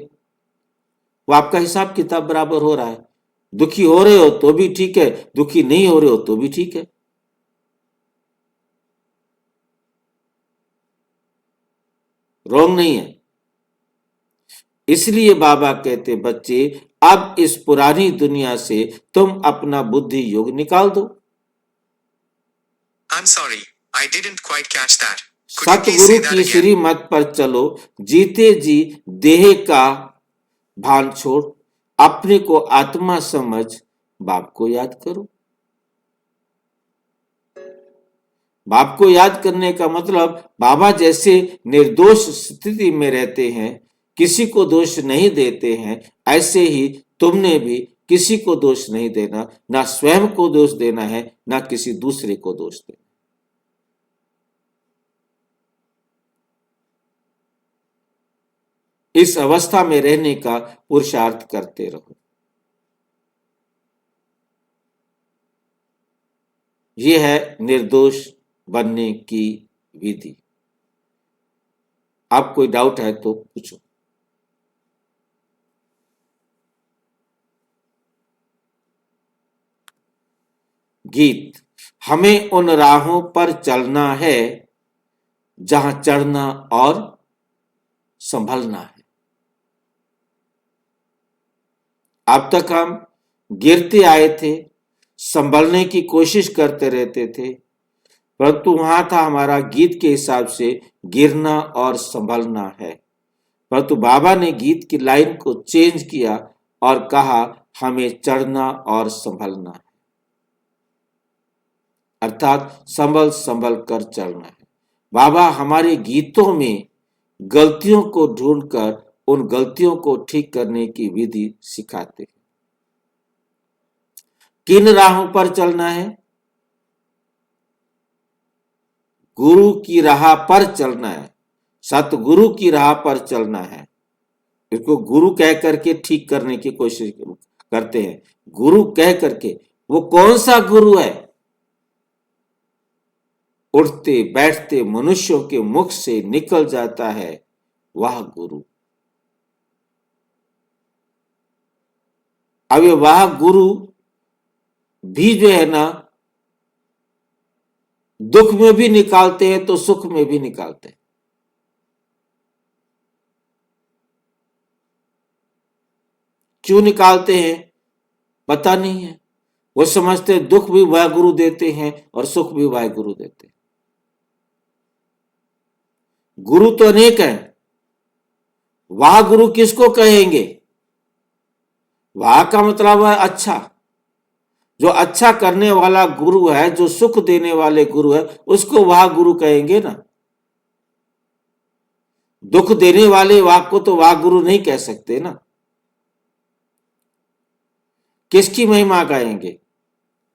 वो आपका हिसाब किताब बराबर हो रहा है। दुखी हो रहे हो तो भी ठीक है, दुखी नहीं हो रहे हो तो भी ठीक है। रॉन्ग नहीं है। इसलिए बाबा कहते बच्चे, अब इस पुरानी दुनिया से तुम अपना बुद्धि योग निकाल दो। I'm sorry, I didn't quite catch that. Could you please Satguru say that की again? श्रीमत पर चलो, जीते जी देह का भान छोड़ अपने को आत्मा समझ बाप को याद करो। बाप को याद करने का मतलब बाबा जैसे निर्दोष स्थिति में रहते हैं, किसी को दोष नहीं देते हैं, ऐसे ही तुमने भी किसी को दोष नहीं देना, ना स्वयं को दोष देना है, ना किसी दूसरे को दोष देना। इस अवस्था में रहने का पुरुषार्थ करते रहो। यह है निर्दोष बनने की विधि। आप कोई डाउट है तो पूछो। गीत। हमें उन राहों पर चलना है जहां चढ़ना और संभलना है। अब तक हम गिरते आए थे, संभलने की कोशिश करते रहते थे, परंतु वहां था हमारा गीत के हिसाब से गिरना और संभलना है। परंतु बाबा ने गीत की लाइन को चेंज किया और कहा हमें चढ़ना और संभलना है, अर्थात संभल संभल कर चलना है। बाबा हमारे गीतों में गलतियों को ढूंढकर उन गलतियों को ठीक करने की विधि सिखाते हैं। किन राहों पर चलना है? गुरु की राह पर चलना है, सतगुरु की राह पर चलना है। इसको गुरु कह करके ठीक करने की कोशिश करते हैं। गुरु कह करके, वो कौन सा गुरु है? उठते बैठते मनुष्यों के मुख से निकल जाता है वह गुरु। अब वह गुरु भी जो है ना, दुख में भी निकालते हैं तो सुख में भी निकालते हैं। क्यों निकालते हैं पता नहीं है। वो समझते हैं दुख भी वह गुरु देते हैं और सुख भी वह गुरु देते हैं। गुरु तो अनेक है, वह गुरु किसको कहेंगे? वाह का मतलब है अच्छा। जो अच्छा करने वाला गुरु है, जो सुख देने वाले गुरु है, उसको वाह गुरु कहेंगे ना। दुख देने वाले वाह को तो वाह गुरु नहीं कह सकते ना। किसकी महिमा गाएंगे?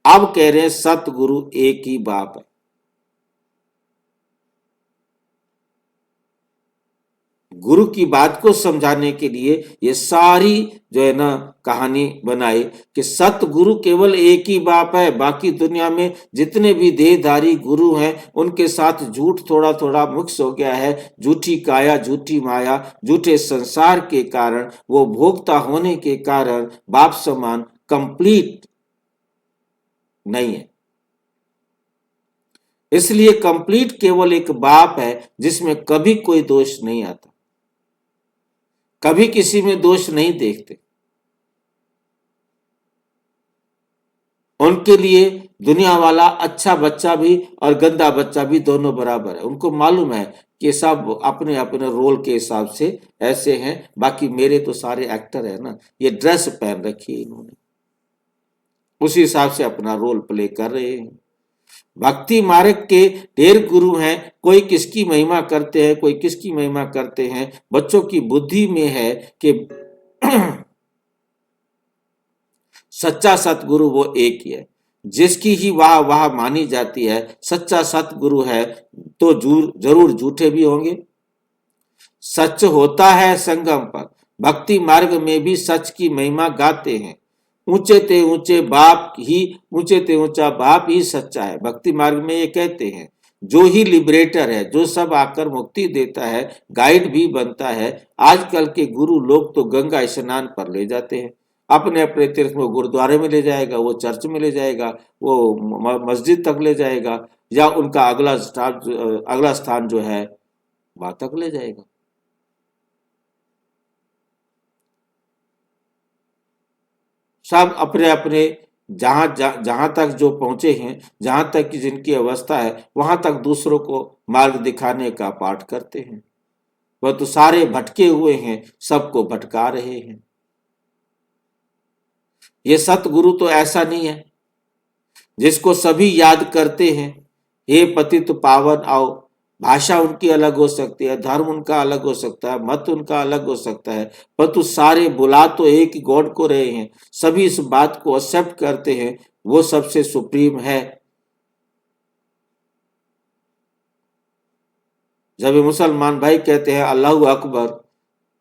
अब कह रहे हैं सतगुरु एक ही बाप है। गुरु की बात को समझाने के लिए ये सारी जो है ना कहानी बनाई कि सतगुरु केवल एक ही बाप है। बाकी दुनिया में जितने भी देहधारी गुरु हैं उनके साथ झूठ थोड़ा थोड़ा मिक्स हो गया है। झूठी काया, झूठी माया, झूठे संसार के कारण, वो भोक्ता होने के कारण बाप समान कंप्लीट नहीं है। इसलिए कंप्लीट केवल एक बाप है जिसमें कभी कोई दोष नहीं आता, कभी किसी में दोष नहीं देखते। उनके लिए दुनिया वाला अच्छा बच्चा भी और गंदा बच्चा भी दोनों बराबर है। उनको मालूम है कि सब अपने अपने रोल के हिसाब से ऐसे हैं। बाकी मेरे तो सारे एक्टर है ना, ये ड्रेस पहन रखी है इन्होंने, उसी हिसाब से अपना रोल प्ले कर रहे हैं। भक्ति मार्ग के ढेर गुरु हैं, कोई किसकी महिमा करते हैं, कोई किसकी महिमा करते हैं। बच्चों की बुद्धि में है कि सच्चा सतगुरु वो एक ही है, जिसकी ही वाह वाह मानी जाती है। सच्चा सतगुरु है तो जरूर झूठे भी होंगे। सच होता है संगम पर, भक्ति मार्ग में भी सच की महिमा गाते हैं। ऊंचे ते ऊंचे बाप ही, ऊंचे ते ऊंचा बाप ही सच्चा है। भक्ति मार्ग में ये कहते हैं जो ही लिबरेटर है, जो सब आकर मुक्ति देता है, गाइड भी बनता है। आजकल के गुरु लोग तो गंगा स्नान पर ले जाते हैं, अपने अपने तीर्थ में, गुरुद्वारे में ले जाएगा, वो चर्च में ले जाएगा, वो मस्जिद तक ले जाएगा, या उनका अगला स्थान जो है वहां तक ले जाएगा। सब अपने अपने जहां तक जो पहुंचे हैं, जहां तक की जिनकी अवस्था है, वहां तक दूसरों को मार्ग दिखाने का पाठ करते हैं। वह तो सारे भटके हुए हैं, सबको भटका रहे हैं। ये सतगुरु तो ऐसा नहीं है जिसको सभी याद करते हैं, हे पतित पावन आओ। भाषा उनकी अलग हो सकती है, धर्म उनका अलग हो सकता है, मत उनका अलग हो सकता है, परंतु सारे बुला तो एक ही गॉड को रहे हैं। सभी इस बात को एक्सेप्ट करते हैं, वो सबसे सुप्रीम है। जब ये मुसलमान भाई कहते हैं अल्लाहू अकबर,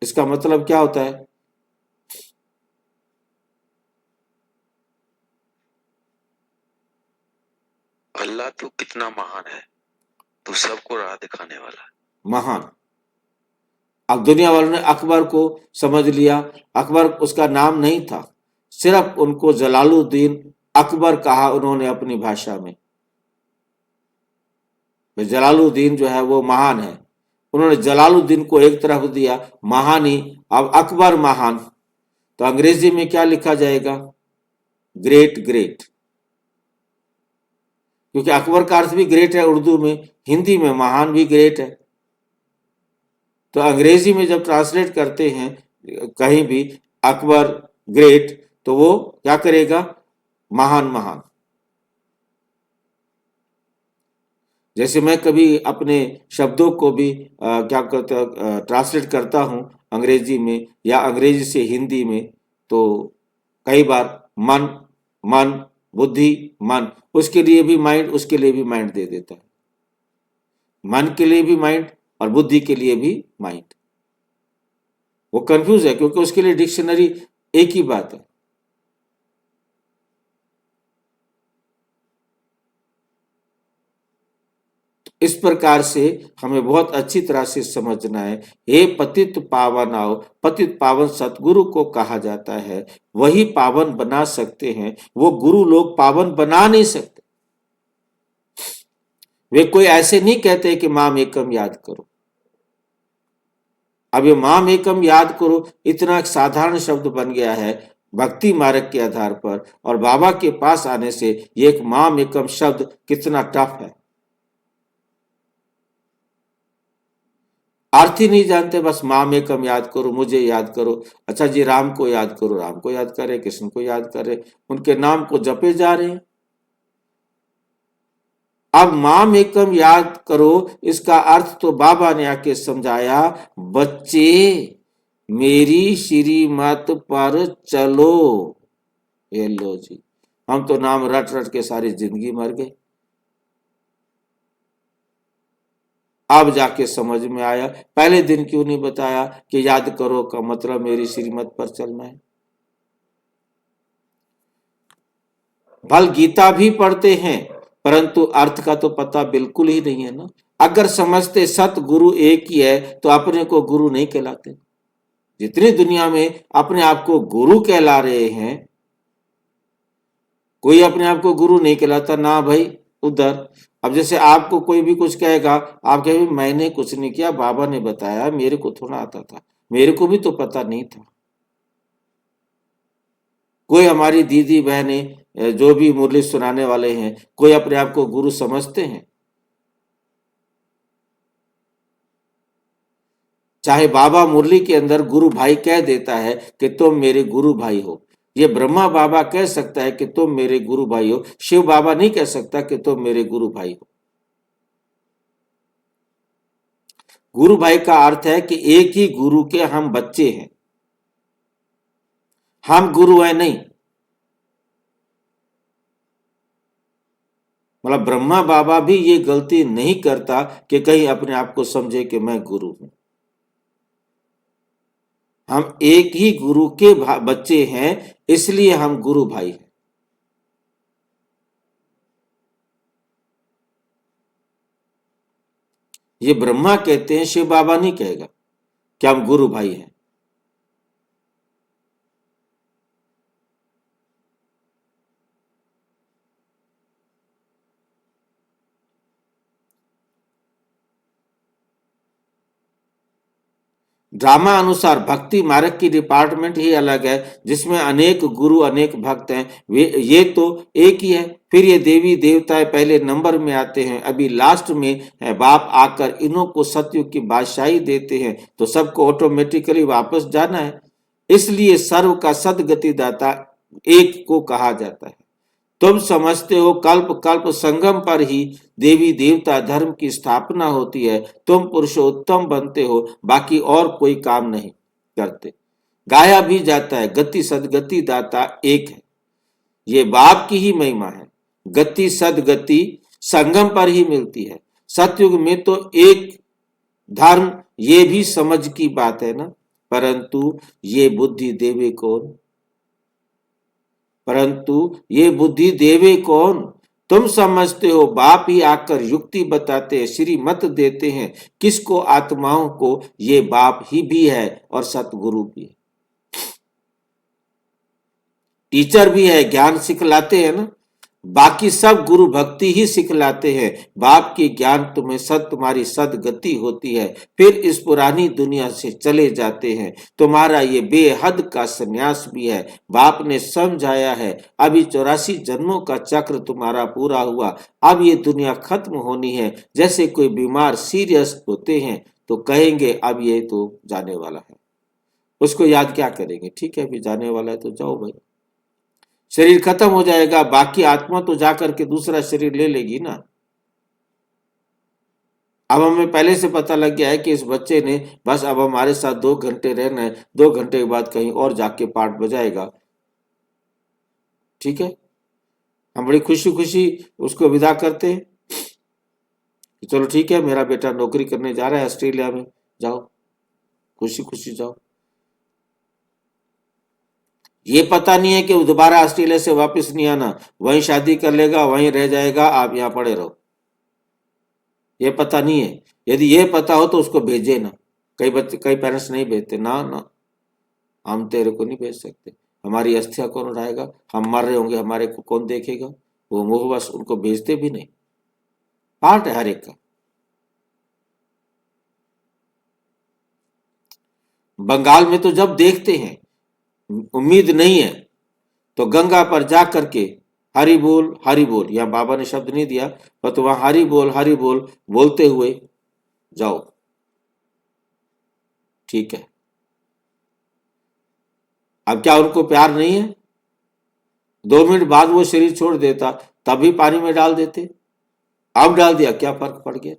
इसका मतलब क्या होता है? अल्लाह तो कितना महान है, तो सबको राह दिखाने वाला है। महान। अब दुनिया वालों ने अकबर को समझ लिया, अकबर उसका नाम नहीं था, सिर्फ उनको जलालुद्दीन अकबर कहा उन्होंने अपनी भाषा में। जलालुद्दीन जो है वो महान है, उन्होंने जलालुद्दीन को एक तरफ दिया, महानी। अब अकबर महान, तो अंग्रेजी में क्या लिखा जाएगा? ग्रेट ग्रेट, क्योंकि अकबर का अर्थ भी ग्रेट है उर्दू में, हिंदी में महान भी ग्रेट है। तो अंग्रेजी में जब ट्रांसलेट करते हैं कहीं भी अकबर ग्रेट, तो वो क्या करेगा? महान महान। जैसे मैं कभी अपने शब्दों को भी क्या करता ट्रांसलेट करता हूं अंग्रेजी में या अंग्रेजी से हिंदी में, तो कई बार मन मन बुद्धि मन, उसके लिए भी माइंड, उसके लिए भी माइंड दे देता है। मन के लिए भी माइंड और बुद्धि के लिए भी माइंड। वो कंफ्यूज है क्योंकि उसके लिए डिक्शनरी एक ही बात है। इस प्रकार से हमें बहुत अच्छी तरह से समझना है। हे पतित पावन आओ, पतित पावन सतगुरु को कहा जाता है, वही पावन बना सकते हैं, वो गुरु लोग पावन बना नहीं सकते। वे कोई ऐसे नहीं कहते कि माम एकम याद करो। अब ये माम एकम याद करो इतना एक साधारण शब्द बन गया है भक्ति मार्ग के आधार पर, और बाबा के पास आने से ये एक माम एकम शब्द कितना टफ है। अर्थ ही नहीं जानते, बस माम एकम याद करो, मुझे याद करो। अच्छा जी, राम को याद करो, राम को याद करे, कृष्ण को याद करे, उनके नाम को जपे जा रहे हैं। अब माम एकम याद करो, इसका अर्थ तो बाबा ने आके समझाया, बच्चे मेरी श्रीमत पर चलो। ये लो जी, हम तो नाम रट रट के सारी जिंदगी मर गए। अब जाके समझ में आया, पहले दिन क्यों नहीं बताया कि याद करो का मतलब मेरी श्रीमत पर चलना है। भल गीता भी पढ़ते हैं, परंतु अर्थ का तो पता बिल्कुल ही नहीं है ना। अगर समझते सतगुरु एक ही है तो अपने को गुरु नहीं कहलाते। जितनी दुनिया में अपने आप को गुरु कहला रहे हैं, कोई अपने आप को गुरु नहीं कहलाता ना भाई उधर। अब जैसे आपको कोई भी कुछ कहेगा, आप कहेंगे मैंने कुछ नहीं किया, बाबा ने बताया, मेरे को थोड़ा आता था, मेरे को भी तो पता नहीं था। कोई हमारी दीदी बहनें जो भी मुरली सुनाने वाले हैं, कोई अपने आप को गुरु समझते हैं? चाहे बाबा मुरली के अंदर गुरु भाई कह देता है कि तुम मेरे गुरु भाई हो, ये ब्रह्मा बाबा कह सकता है कि तुम मेरे गुरु भाई हो, शिव बाबा नहीं कह सकता कि तुम मेरे गुरु भाई हो। गुरु भाई का अर्थ है कि एक ही गुरु के हम बच्चे हैं, हम गुरु हैं नहीं। मतलब ब्रह्मा बाबा भी ये गलती नहीं करता कि कहीं अपने आप को समझे कि मैं गुरु हूं। हम एक ही गुरु के बच्चे हैं, इसलिए हम गुरु भाई हैं। ये ब्रह्मा कहते हैं, शिव बाबा नहीं कहेगा कि हम गुरु भाई हैं। ड्रामा अनुसार भक्ति मार्ग की डिपार्टमेंट ही अलग है, जिसमें अनेक गुरु अनेक भक्त हैं। वे ये तो एक ही है। फिर ये देवी देवताएं पहले नंबर में आते हैं, अभी लास्ट में है बाप आकर इन्हों को सतयुग की बादशाही देते हैं, तो सबको ऑटोमेटिकली वापस जाना है। इसलिए सर्व का सदगति दाता एक को कहा जाता है। तुम समझते हो कल्प कल्प संगम पर ही देवी देवता धर्म की स्थापना होती है। तुम पुरुषोत्तम बनते हो, बाकी और कोई काम नहीं करते। गाया भी जाता है, गति सदगति दाता एक है। ये बाप की ही महिमा है। गति सदगति संगम पर ही मिलती है। सतयुग में तो एक धर्म, ये भी समझ की बात है ना, परंतु ये बुद्धि देवे कौन? तुम समझते हो बाप ही आकर युक्ति बताते हैं, श्रीमत देते हैं किसको? आत्माओं को। ये बाप ही भी है और सतगुरु भी है, टीचर भी है, ज्ञान सिखलाते हैं ना। बाकी सब गुरु भक्ति ही सिखलाते हैं। बाप की ज्ञान तुम्हें तुम्हारी सदगति होती है, फिर इस पुरानी दुनिया से चले जाते हैं। तुम्हारा ये बेहद का संन्यास भी है। बाप ने समझाया है, अभी 84 जन्मों का चक्र तुम्हारा पूरा हुआ, अब ये दुनिया खत्म होनी है। जैसे कोई बीमार सीरियस होते हैं तो कहेंगे अब ये तो जाने वाला है, उसको याद क्या करेंगे? ठीक है, अभी जाने वाला है तो जाओ भाई, शरीर खत्म हो जाएगा, बाकी आत्मा तो जाकर के दूसरा शरीर ले लेगी ना। अब हमें पहले से पता लग गया है कि इस बच्चे ने बस अब हमारे साथ 2 घंटे रहना है, 2 घंटे के बाद कहीं और जाके पाठ बजाएगा। ठीक है, हम बड़ी खुशी खुशी उसको विदा करते हैं। चलो ठीक है, मेरा बेटा नौकरी करने जा रहा है ऑस्ट्रेलिया में, जाओ खुशी खुशी जाओ। ये पता नहीं है कि वो दोबारा ऑस्ट्रेलिया से वापस नहीं आना, वहीं शादी कर लेगा, वहीं रह जाएगा, आप यहाँ पड़े रहो। ये पता नहीं है। यदि ये पता हो तो उसको भेजे ना। कई पेरेंट्स नहीं भेजते, ना ना हम तेरे को नहीं भेज सकते, हमारी अस्थियां कौन उठाएगा, हम मर रहे होंगे, हमारे को कौन देखेगा। वो मुंह बस उनको भेजते भी नहीं। पार्ट है हर एक का। बंगाल में तो जब देखते हैं उम्मीद नहीं है तो गंगा पर जा करके हरि बोल, या बाबा ने शब्द नहीं दिया पर तो वहां हरि बोल बोलते हुए जाओ। ठीक है, अब क्या उनको प्यार नहीं है? 2 मिनट बाद वो शरीर छोड़ देता, तभी पानी में डाल देते, अब डाल दिया, क्या फर्क पड़ गया?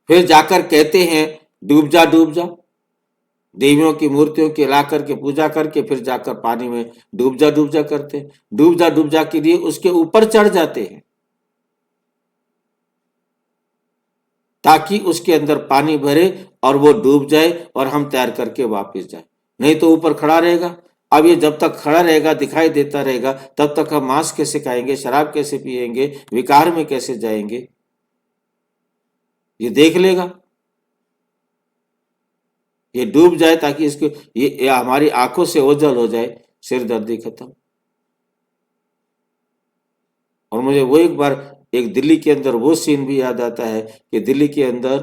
फिर जाकर कहते हैं डूब जा देवियों की मूर्तियों की ला करके पूजा करके फिर जाकर पानी में डूब जा करते हैं। डूब जा के लिए उसके ऊपर चढ़ जाते हैं ताकि उसके अंदर पानी भरे और वो डूब जाए और हम तैर करके वापस जाए। नहीं तो ऊपर खड़ा रहेगा। अब ये जब तक खड़ा रहेगा, दिखाई देता रहेगा, तब तक हम मांस कैसे खाएंगे, शराब कैसे पिएंगे, विकार में कैसे जाएंगे? ये देख लेगा, ये डूब जाए ताकि इसको ये हमारी आंखों से ओझल हो जाए, सिर दर्दी खत्म। और मुझे वो एक दिल्ली के अंदर वो सीन भी याद आता है कि दिल्ली के अंदर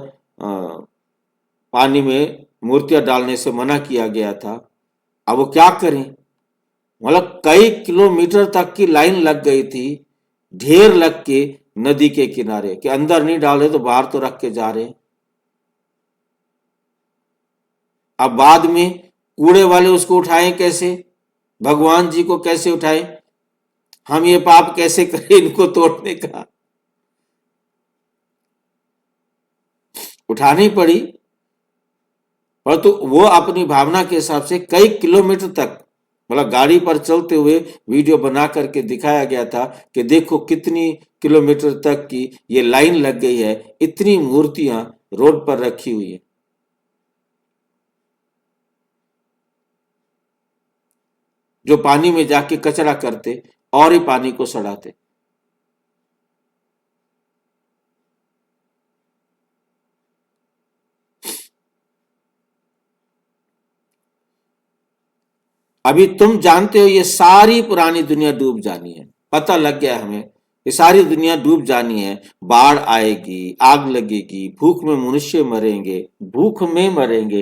पानी में मूर्तियां डालने से मना किया गया था। अब वो क्या करें, मतलब कई किलोमीटर तक की लाइन लग गई थी, ढेर लग के नदी के किनारे, कि अंदर नहीं डाले तो बाहर तो रख के जा रहे। अब बाद में कूड़े वाले उसको उठाएं कैसे, भगवान जी को कैसे उठाएं, हम ये पाप कैसे करें इनको तोड़ने का? उठानी पड़ी, परंतु वो अपनी भावना के हिसाब से कई किलोमीटर तक, मतलब गाड़ी पर चलते हुए वीडियो बना करके दिखाया गया था कि देखो कितनी किलोमीटर तक की ये लाइन लग गई है, इतनी मूर्तियां रोड पर रखी हुई है। जो पानी में जाके कचरा करते और ही पानी को सड़ाते। अभी तुम जानते हो ये सारी पुरानी दुनिया डूब जानी है, पता लग गया हमें, ये सारी दुनिया डूब जानी है। बाढ़ आएगी, आग लगेगी, भूख में मनुष्य मरेंगे, भूख में मरेंगे।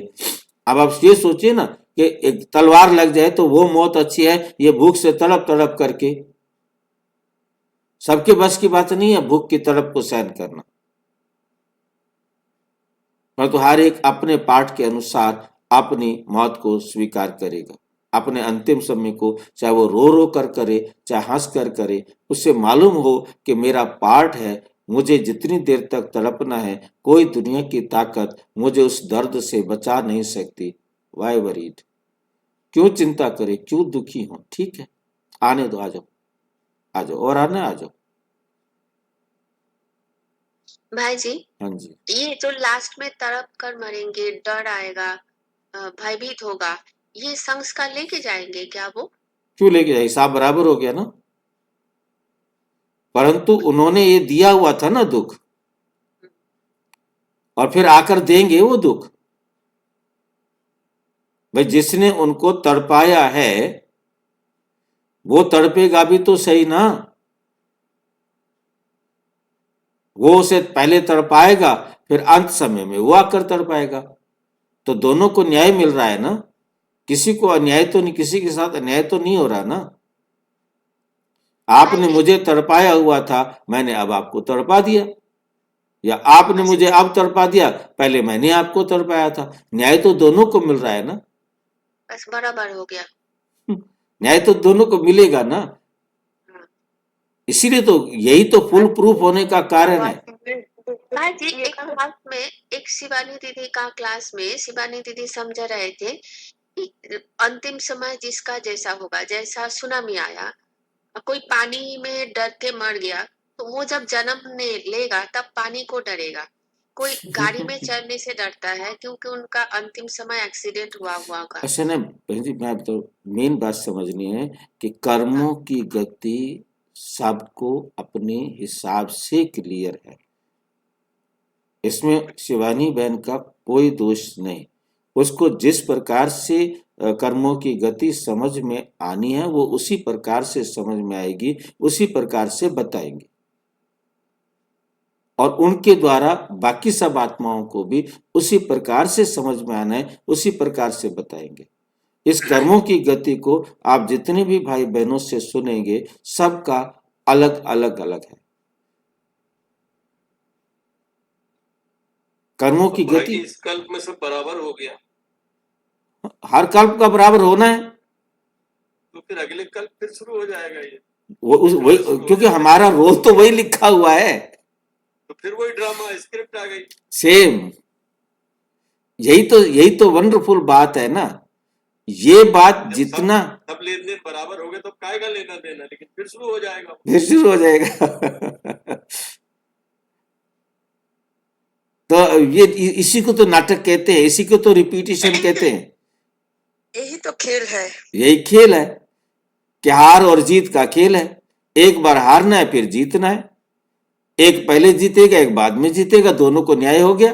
अब आप ये सोचिए ना कि एक तलवार लग जाए तो वो मौत अच्छी है, ये भूख से तड़प तड़प करके। सबके बस की बात नहीं है भूख की तड़प को सहन करना, परंतु हर एक अपने पाठ के अनुसार अपनी मौत को स्वीकार करेगा। अपने अंतिम समय को चाहे वो रो रो कर करे, चाहे हंस कर करे, उससे मालूम हो कि मेरा पाठ है, मुझे जितनी देर तक तड़पना है, कोई दुनिया की ताकत मुझे उस दर्द से बचा नहीं सकती। वाई वरीड, क्यों चिंता करे, क्यों दुखी हो? ठीक है, आने दो, आ जाओ, आ जाओ, और आना, आ जाओ। भाई जी, हाँ जी, ये जो लास्ट में तड़प कर मरेंगे, डर आएगा, भयभीत होगा, ये संस्कार लेके जाएंगे क्या वो? क्यों लेके जाए? हिसाब बराबर हो गया ना। परंतु उन्होंने ये दिया हुआ था ना दुख, और फिर आकर देंगे वो दुख। भाई जिसने उनको तड़पाया है वो तड़पेगा भी तो सही ना। वो उसे पहले तड़पाएगा, फिर अंत समय में वो आकर तड़पाएगा। तो दोनों को न्याय मिल रहा है ना, किसी को अन्याय तो नहीं, किसी के साथ अन्याय तो नहीं हो रहा ना। आपने मुझे तड़पाया हुआ था, मैंने अब आपको तड़पा दिया, या आपने मुझे अब तड़पा दिया, पहले मैंने आपको तड़पाया था। न्याय तो दोनों को मिल रहा है ना, बस बराबर हो गया। न्याय तो दोनों को मिलेगा ना। इसीलिए तो यही तो फुल प्रूफ होने का कारण है। भाई जी, एक क्लास में, एक शिवानी दीदी का क्लास में शिवानी दीदी समझा रहे थे कि अंतिम समय जिसका जैसा होगा, जैसा सुनामी आया, कोई पानी में डर के मर गया, तो वो जब जन्म लेगा तब पानी को डरेगा। कोई गाड़ी में चढ़ने से डरता है क्योंकि उनका अंतिम समय एक्सीडेंट हुआ होगा। ऐसा ना बहन जी, मैं तो मेन बात समझनी है कि कर्मों की गति सबको अपने हिसाब से क्लियर है, इसमें शिवानी बहन का कोई दोष नहीं। उसको जिस प्रकार से कर्मों की गति समझ में आनी है वो उसी प्रकार से समझ में आएगी, उसी प्रकार से बताएंगे, और उनके द्वारा बाकी सब आत्माओं को भी उसी प्रकार से समझ में आना है, उसी प्रकार से बताएंगे। इस कर्मों की गति को आप जितने भी भाई बहनों से सुनेंगे, सबका अलग अलग अलग है कर्मों की भाई गति। इस कल्प में सब बराबर हो गया, हर कल्प का बराबर होना है, तो फिर अगले कल्प फिर शुरू हो जाएगा ये, वही, क्योंकि हमारा रोल तो वही लिखा हुआ है, तो फिर वही ड्रामा स्क्रिप्ट आ गई सेम। यही तो वंडरफुल बात है ना। ये बात जब जितना सब लेन देन बराबर हो गए तो कायगा लेना देना, लेकिन फिर शुरू हो जाएगा। फिर शुरू हो जाएगा। तो ये इसी को तो नाटक कहते हैं, इसी को तो रिपीटिशन कहते हैं। यही तो खेल है। यही खेल है कि हार और जीत का खेल है। एक बार हारना है, फिर जीतना है। एक पहले जीतेगा, एक बाद में जीतेगा, दोनों को न्याय हो गया।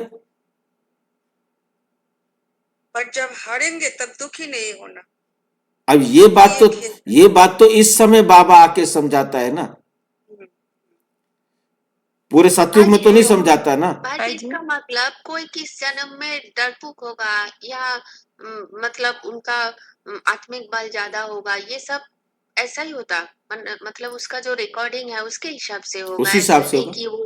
पर जब हारेंगे तब दुखी नहीं होना। अब ये बात तो इस समय बाबा आके समझाता है ना, पूरे सतयुग में तो नहीं समझाता ना। भाई जी, इसका मतलब कोई किस जन्म में डरपोक होगा या मतलब उनका आत्मिक बल ज्यादा होगा, ये सब ऐसा ही होता, मतलब उसका जो रिकॉर्डिंग है उसके हिसाब से होगा। उसी हिसाब से होगा। कि वो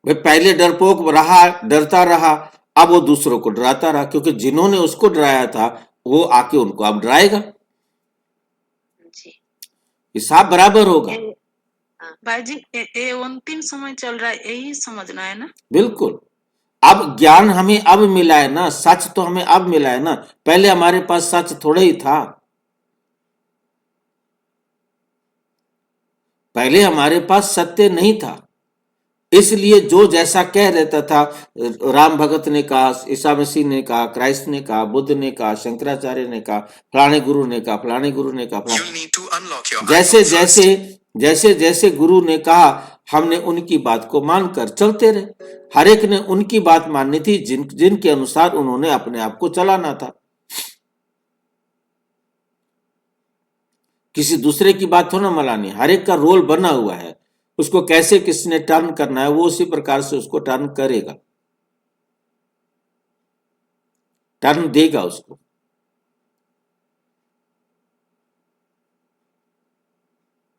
भाई पहले डरपोक रहा, डरता रहा, अब वो दूसरों को डराता रहा, क्योंकि जिन्होंने उसको डराया था वो आके उनको अब डराएगा। हिसाब बराबर होगा। भाई जी, ये अंतिम समय चल रहा है, यही समझना है ना। बिल्कुल। अब ज्ञान हमें अब मिला है ना, सच तो हमें अब मिला है ना, पहले हमारे पास सच थोड़ा ही था। पहले हमारे पास सत्य नहीं था, इसलिए जो जैसा कह रहता था, राम भगत ने कहा, ईसा मसीह ने कहा, क्राइस्ट ने कहा, बुद्ध ने कहा, शंकराचार्य ने कहा, फलाने गुरु ने कहा, फलाने गुरु ने कहा, You'll need to unlock your जैसे iPhone first. जैसे जैसे गुरु ने कहा, हमने उनकी बात को मानकर चलते रहे। हर एक ने उनकी बात माननी थी, जिनके अनुसार उन्होंने अपने आप को चलाना था। किसी दूसरे की बात थोड़ा मनानी, हर एक का रोल बना हुआ है, उसको कैसे किसने टर्न करना है वो उसी प्रकार से उसको टर्न करेगा। टर्न देगा उसको।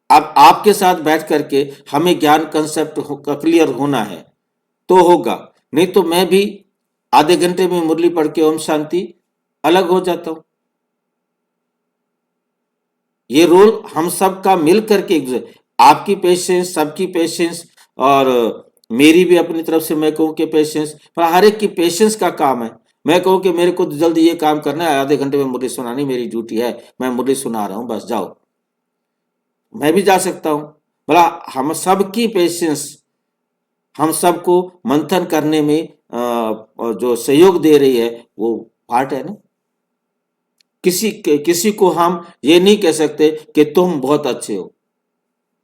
अब आपके साथ बैठ करके हमें ज्ञान कंसेप्ट क्लियर होना है तो होगा, नहीं तो मैं भी आधे घंटे में मुरली पढ़ के ओम शांति अलग हो जाता हूं। ये रोल हम सबका मिल करके, आपकी पेशेंस, सबकी पेशेंस, और मेरी भी अपनी तरफ से मैं कहूं कि पेशेंस, पर हर एक की पेशेंस का काम है। मैं कहूं कि मेरे को जल्दी ये काम करना है, आधे घंटे में मुरली सुनानी मेरी ड्यूटी है, मैं मुरली सुना रहा हूं, बस जाओ, मैं भी जा सकता हूं। भला हम सबकी पेशेंस हम सबको मंथन करने में जो सहयोग दे रही है वो पार्ट है ना। किसी को हम ये नहीं कह सकते कि तुम बहुत अच्छे हो,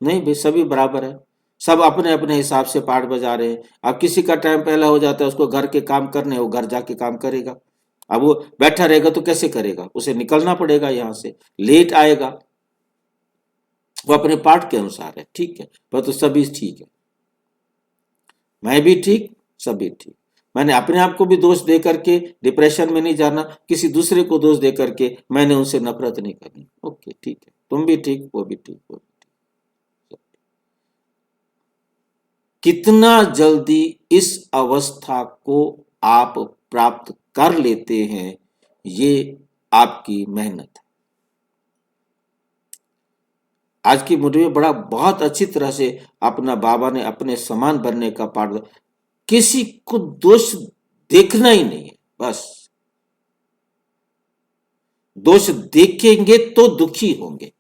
नहीं भाई, सभी बराबर है, सब अपने अपने हिसाब से पार्ट बजा रहे हैं। अब किसी का टाइम पहला हो जाता है, उसको घर के काम करने, वो घर जाके काम करेगा। अब वो बैठा रहेगा तो कैसे करेगा, उसे निकलना पड़ेगा, यहां से लेट आएगा, वो अपने पार्ट के अनुसार है, ठीक है, पर तो सभी ठीक है, मैं भी ठीक, सभी ठीक। मैंने अपने आप को भी दोष दे करके डिप्रेशन में नहीं जाना, किसी दूसरे को दोष दे करके मैंने उनसे नफरत नहीं करनी। ओके ठीक है, तुम भी ठीक, वो भी ठीक, वो भी ठीक। कितना जल्दी इस अवस्था को आप प्राप्त कर लेते हैं, ये आपकी मेहनत है। आज की मुरली में बड़ा बहुत अच्छी तरह से अपना बाबा ने अपने समान बनने का पाठ, किसी को दोष देखना ही नहीं है, बस दोष देखेंगे तो दुखी होंगे।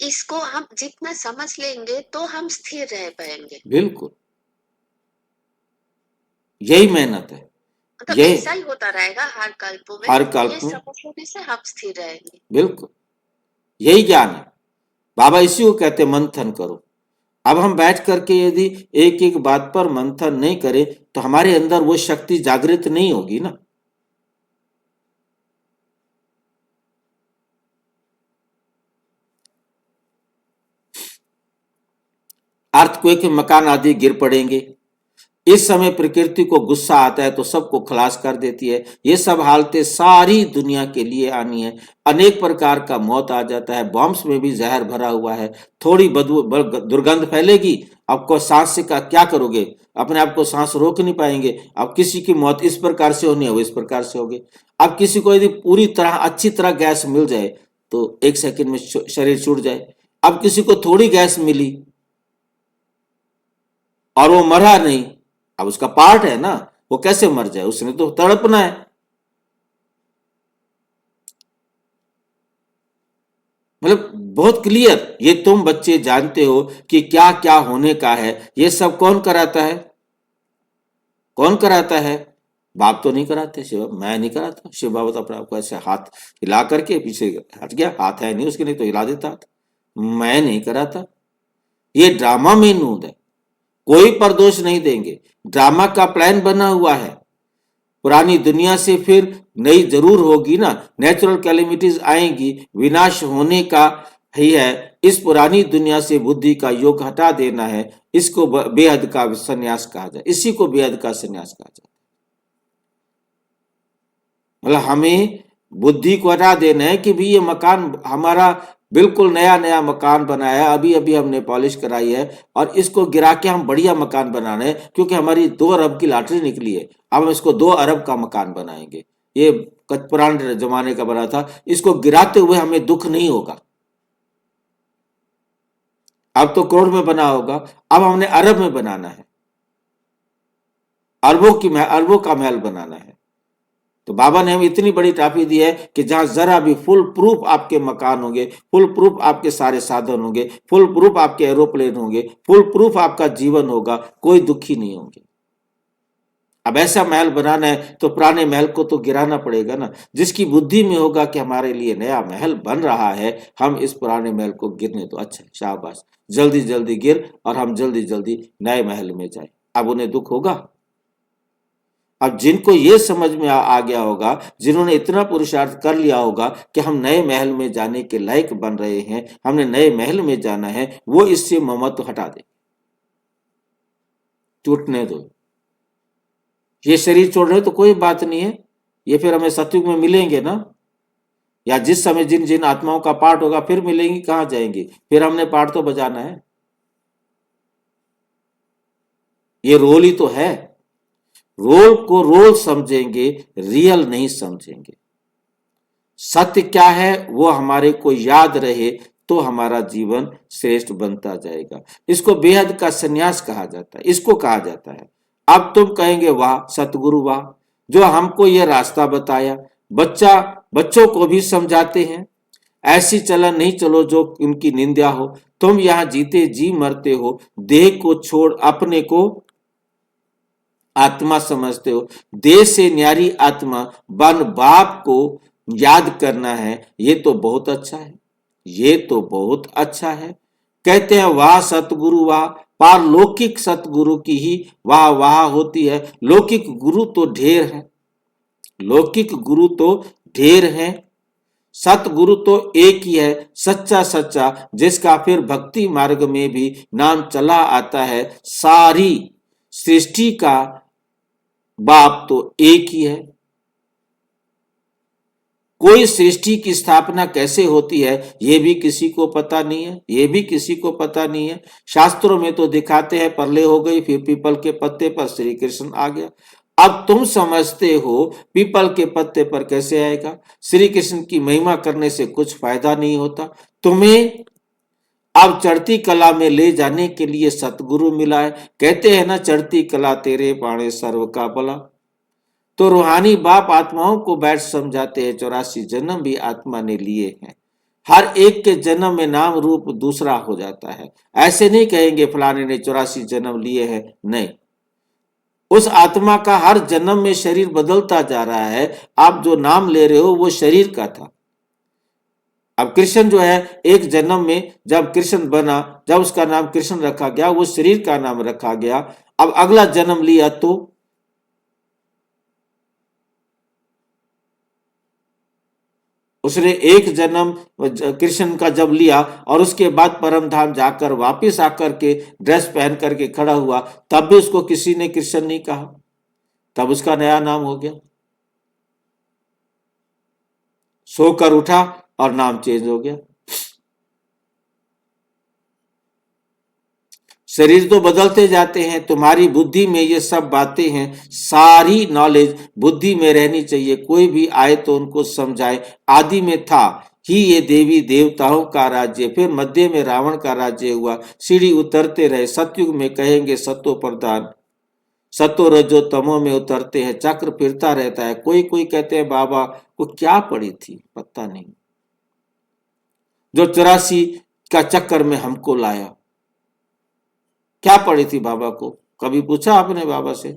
इसको हम जितना समझ लेंगे तो हम स्थिर रह पाएंगे। बिल्कुल, यही मेहनत है, तो यही ऐसा ही होता रहेगा हर कल्पों में, हर ये कल्प में, समझ लेने से हम स्थिर रहेंगे। बिल्कुल यही ज्ञान है। बाबा इसी को कहते हैं मंथन करो। अब हम बैठ करके यदि एक एक बात पर मंथन नहीं करें तो हमारे अंदर वो शक्ति जागृत नहीं होगी ना। अर्थक्वेक में मकान आदि गिर पड़ेंगे, इस समय प्रकृति को गुस्सा आता है तो सबको खलास कर देती है। ये सब हालतें सारी दुनिया के लिए आनी है। अनेक प्रकार का मौत आ जाता है, बॉम्ब्स में भी जहर भरा हुआ है, थोड़ी बदबू दुर्गंध फैलेगी, आपको सांस से का क्या करोगे, अपने आप को सांस रोक नहीं पाएंगे। अब किसी की मौत इस प्रकार से होनी है, वो इस प्रकार से होगी। अब किसी को यदि पूरी तरह अच्छी तरह गैस मिल जाए तो 1 सेकंड में शरीर छूट जाए। अब किसी को थोड़ी गैस मिली और वो मरा नहीं, अब उसका पार्ट है ना, वो कैसे मर जाए, उसने तो तड़पना है। मतलब बहुत क्लियर, ये तुम बच्चे जानते हो कि क्या क्या होने का है। ये सब कौन कराता है, कौन कराता है? बाप तो नहीं कराते, शिव, मैं नहीं कराता। शिव बाबा तो अपने आपको ऐसे हाथ हिला करके पीछे हट गया, हाथ है नहीं उसके, नहीं तो हिला देता हाथ। मैं नहीं कराता, ये ड्रामा में नूद है, कोई परदोष नहीं देंगे। ड्रामा का प्लान बना हुआ है, पुरानी दुनिया से फिर नई जरूर होगी ना, नेचुरल कैलेमिटीज आएंगी, विनाश होने का ही है। इस पुरानी दुनिया से बुद्धि का योग हटा देना है, इसको बेहद का संन्यास कहा जाए, इसी को बेहद का संन्यास कहा जाए। मतलब हमें बुद्धि को हटा देना है कि भी ये मकान हमारा बिल्कुल नया नया मकान बनाया, अभी अभी हमने पॉलिश कराई है और इसको गिरा के हम बढ़िया मकान बनाना है, क्योंकि हमारी 2 अरब की लॉटरी निकली है। अब हम इसको 2 अरब का मकान बनाएंगे। ये पुराने जमाने का बना था, इसको गिराते हुए हमें दुख नहीं होगा। अब तो करोड़ में बना होगा, अब हमने अरब में बनाना है, अरबों का महल बनाना है। तो बाबा ने हमें इतनी बड़ी टाफी दी है कि जहां जरा भी फुल प्रूफ आपके मकान होंगे, फुल प्रूफ आपके सारे साधन होंगे, फुल प्रूफ आपके एरोप्लेन होंगे, फुल प्रूफ आपका जीवन होगा, कोई दुखी नहीं होंगे। अब ऐसा महल बनाना है तो पुराने महल को तो गिराना पड़ेगा ना। जिसकी बुद्धि में होगा कि हमारे लिए नया महल बन रहा है, हम इस पुराने महल को गिरने तो अच्छा, शाबाश, जल्दी जल्दी गिर और हम जल्दी जल्दी नए महल में जाए। अब उन्हें दुख होगा। अब जिनको ये समझ में आ गया होगा, जिन्होंने इतना पुरुषार्थ कर लिया होगा कि हम नए महल में जाने के लायक बन रहे हैं, हमने नए महल में जाना है, वो इससे ममत्व हटा दे। टूटने दो। ये शरीर छोड़ रहे हो तो कोई बात नहीं है, ये फिर हमें सतयुग में मिलेंगे ना, या जिस समय जिन जिन आत्माओं का पाठ होगा फिर मिलेंगी, कहां जाएंगे, फिर हमने पाठ तो बजाना है। ये रोल ही तो है। रोल को रोल समझेंगे, रियल नहीं समझेंगे। सत्य क्या है वो हमारे को याद रहे तो हमारा जीवन श्रेष्ठ बनता जाएगा। इसको बेहद का संन्यास कहा जाता है, इसको कहा जाता है। अब तुम कहेंगे वाह सतगुरु वाह, जो हमको ये रास्ता बताया। बच्चों को भी समझाते हैं, ऐसी चलन नहीं चलो जो उनकी निंदा हो। तुम यहाँ जीते जी मरते हो, देह को छोड़ अपने को आत्मा समझते हो। देह से न्यारी आत्मा बन बाप को याद करना है। ये तो बहुत अच्छा है, ये तो बहुत अच्छा है। कहते हैं वाह सतगुरु वाह, पारलौकिक सतगुरु की ही वाह वाह होती है। लौकिक गुरु तो ढेर है, लौकिक गुरु तो ढेर है, सतगुरु तो एक ही है, सच्चा सच्चा, जिसका फिर भक्ति मार्ग में भी नाम चला आता है। सारी सृष्टि का बाप तो एक ही है। कोई सृष्टि की स्थापना कैसे होती है ये भी किसी को पता नहीं है, ये भी किसी को पता नहीं है। शास्त्रों में तो दिखाते हैं प्रलय हो गई, फिर पीपल के पत्ते पर श्री कृष्ण आ गया। अब तुम समझते हो पीपल के पत्ते पर कैसे आएगा। श्री कृष्ण की महिमा करने से कुछ फायदा नहीं होता। तुम्हें अब चढ़ती कला में ले जाने के लिए सतगुरु मिला है। कहते हैं ना चढ़ती कला तेरे पाणे सर्व का भला। तो रूहानी बाप आत्माओं को बैठ समझाते हैं 84 जन्म भी आत्मा ने लिए हैं। हर एक के जन्म में नाम रूप दूसरा हो जाता है। ऐसे नहीं कहेंगे फलाने ने 84 जन्म लिए हैं, नहीं। उस आत्मा का हर जन्म में शरीर बदलता जा रहा है। आप जो नाम ले रहे हो वो शरीर का था। अब कृष्ण जो है एक जन्म में जब कृष्ण बना, जब उसका नाम कृष्ण रखा गया, वो शरीर का नाम रखा गया। अब अगला जन्म लिया तो उसने एक जन्म कृष्ण का जब लिया और उसके बाद परम धाम जाकर वापिस आकर के ड्रेस पहन करके खड़ा हुआ, तब भी उसको किसी ने कृष्ण नहीं कहा, तब उसका नया नाम हो गया। सोकर उठा और नाम चेंज हो गया। शरीर तो बदलते जाते हैं। तुम्हारी बुद्धि में ये सब बातें हैं, सारी नॉलेज बुद्धि में रहनी चाहिए। कोई भी आए तो उनको समझाए। आदि में था ही ये देवी देवताओं का राज्य, फिर मध्य में रावण का राज्य हुआ। सीढ़ी उतरते रहे। सतयुग में कहेंगे सतो प्रधान, सतो रजो तमो में उतरते हैं। चक्र फिरता रहता है। कोई कोई कहते हैं बाबा को क्या पड़ी थी पता नहीं, जो 84 का चक्कर में हमको लाया। क्या पड़ी थी बाबा को, कभी पूछा आपने बाबा से?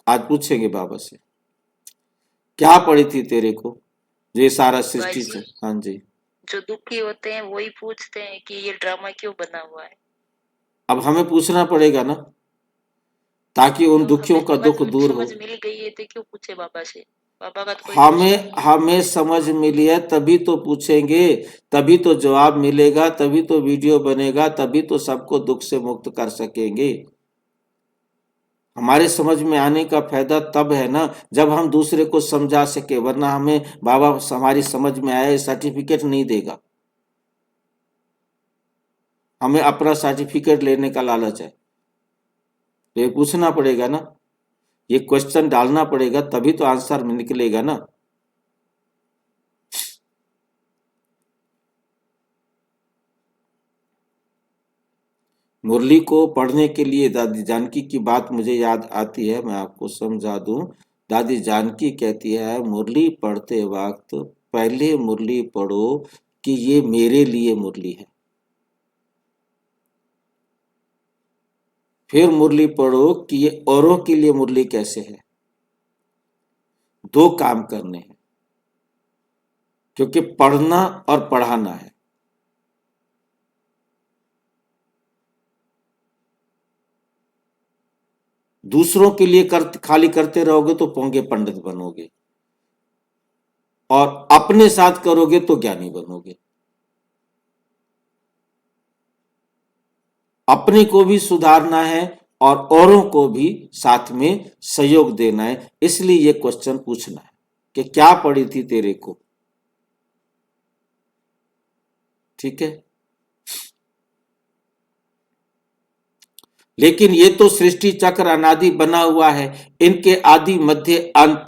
आज पूछेंगे बाबा से, क्या पड़ी थी तेरे को ये सारा सृष्टि से। हाँ जी, जो दुखी होते हैं वही पूछते हैं कि ये ड्रामा क्यों बना हुआ है। अब हमें पूछना पड़ेगा ना, ताकि उन दुखियों का दुख दूर हो। समझ मिल गई है तो क्यों पूछे बाबा से? बाबा का तो कोई हमें समझ मिली है तभी तो पूछेंगे, तभी तो जवाब मिलेगा, तभी तो वीडियो बनेगा, तभी तो सबको दुख से मुक्त कर सकेंगे। हमारे समझ में आने का फायदा तब है ना जब हम दूसरे को समझा सके, वरना हमें बाबा हमारी समझ में आए सर्टिफिकेट नहीं देगा। हमें अपना सर्टिफिकेट लेने का लालच है, तो ये पूछना पड़ेगा ना, ये क्वेश्चन डालना पड़ेगा, तभी तो आंसर निकलेगा ना। मुरली को पढ़ने के लिए दादी जानकी की बात मुझे याद आती है, मैं आपको समझा दूं। दादी जानकी कहती है मुरली पढ़ते वक्त पहले मुरली पढ़ो कि ये मेरे लिए मुरली है, फिर मुरली पढ़ो कि ये औरों के लिए मुरली कैसे है। दो काम करने हैं, क्योंकि पढ़ना और पढ़ाना है। दूसरों के लिए खाली करते रहोगे तो पोंगे पंडित बनोगे, और अपने साथ करोगे तो ज्ञानी बनोगे। अपने को भी सुधारना है और औरों को भी साथ में सहयोग देना है। इसलिए ये क्वेश्चन पूछना है कि क्या पड़ी थी तेरे को। ठीक है, लेकिन ये तो सृष्टि चक्र अनादि बना हुआ है, इनके आदि मध्य अंत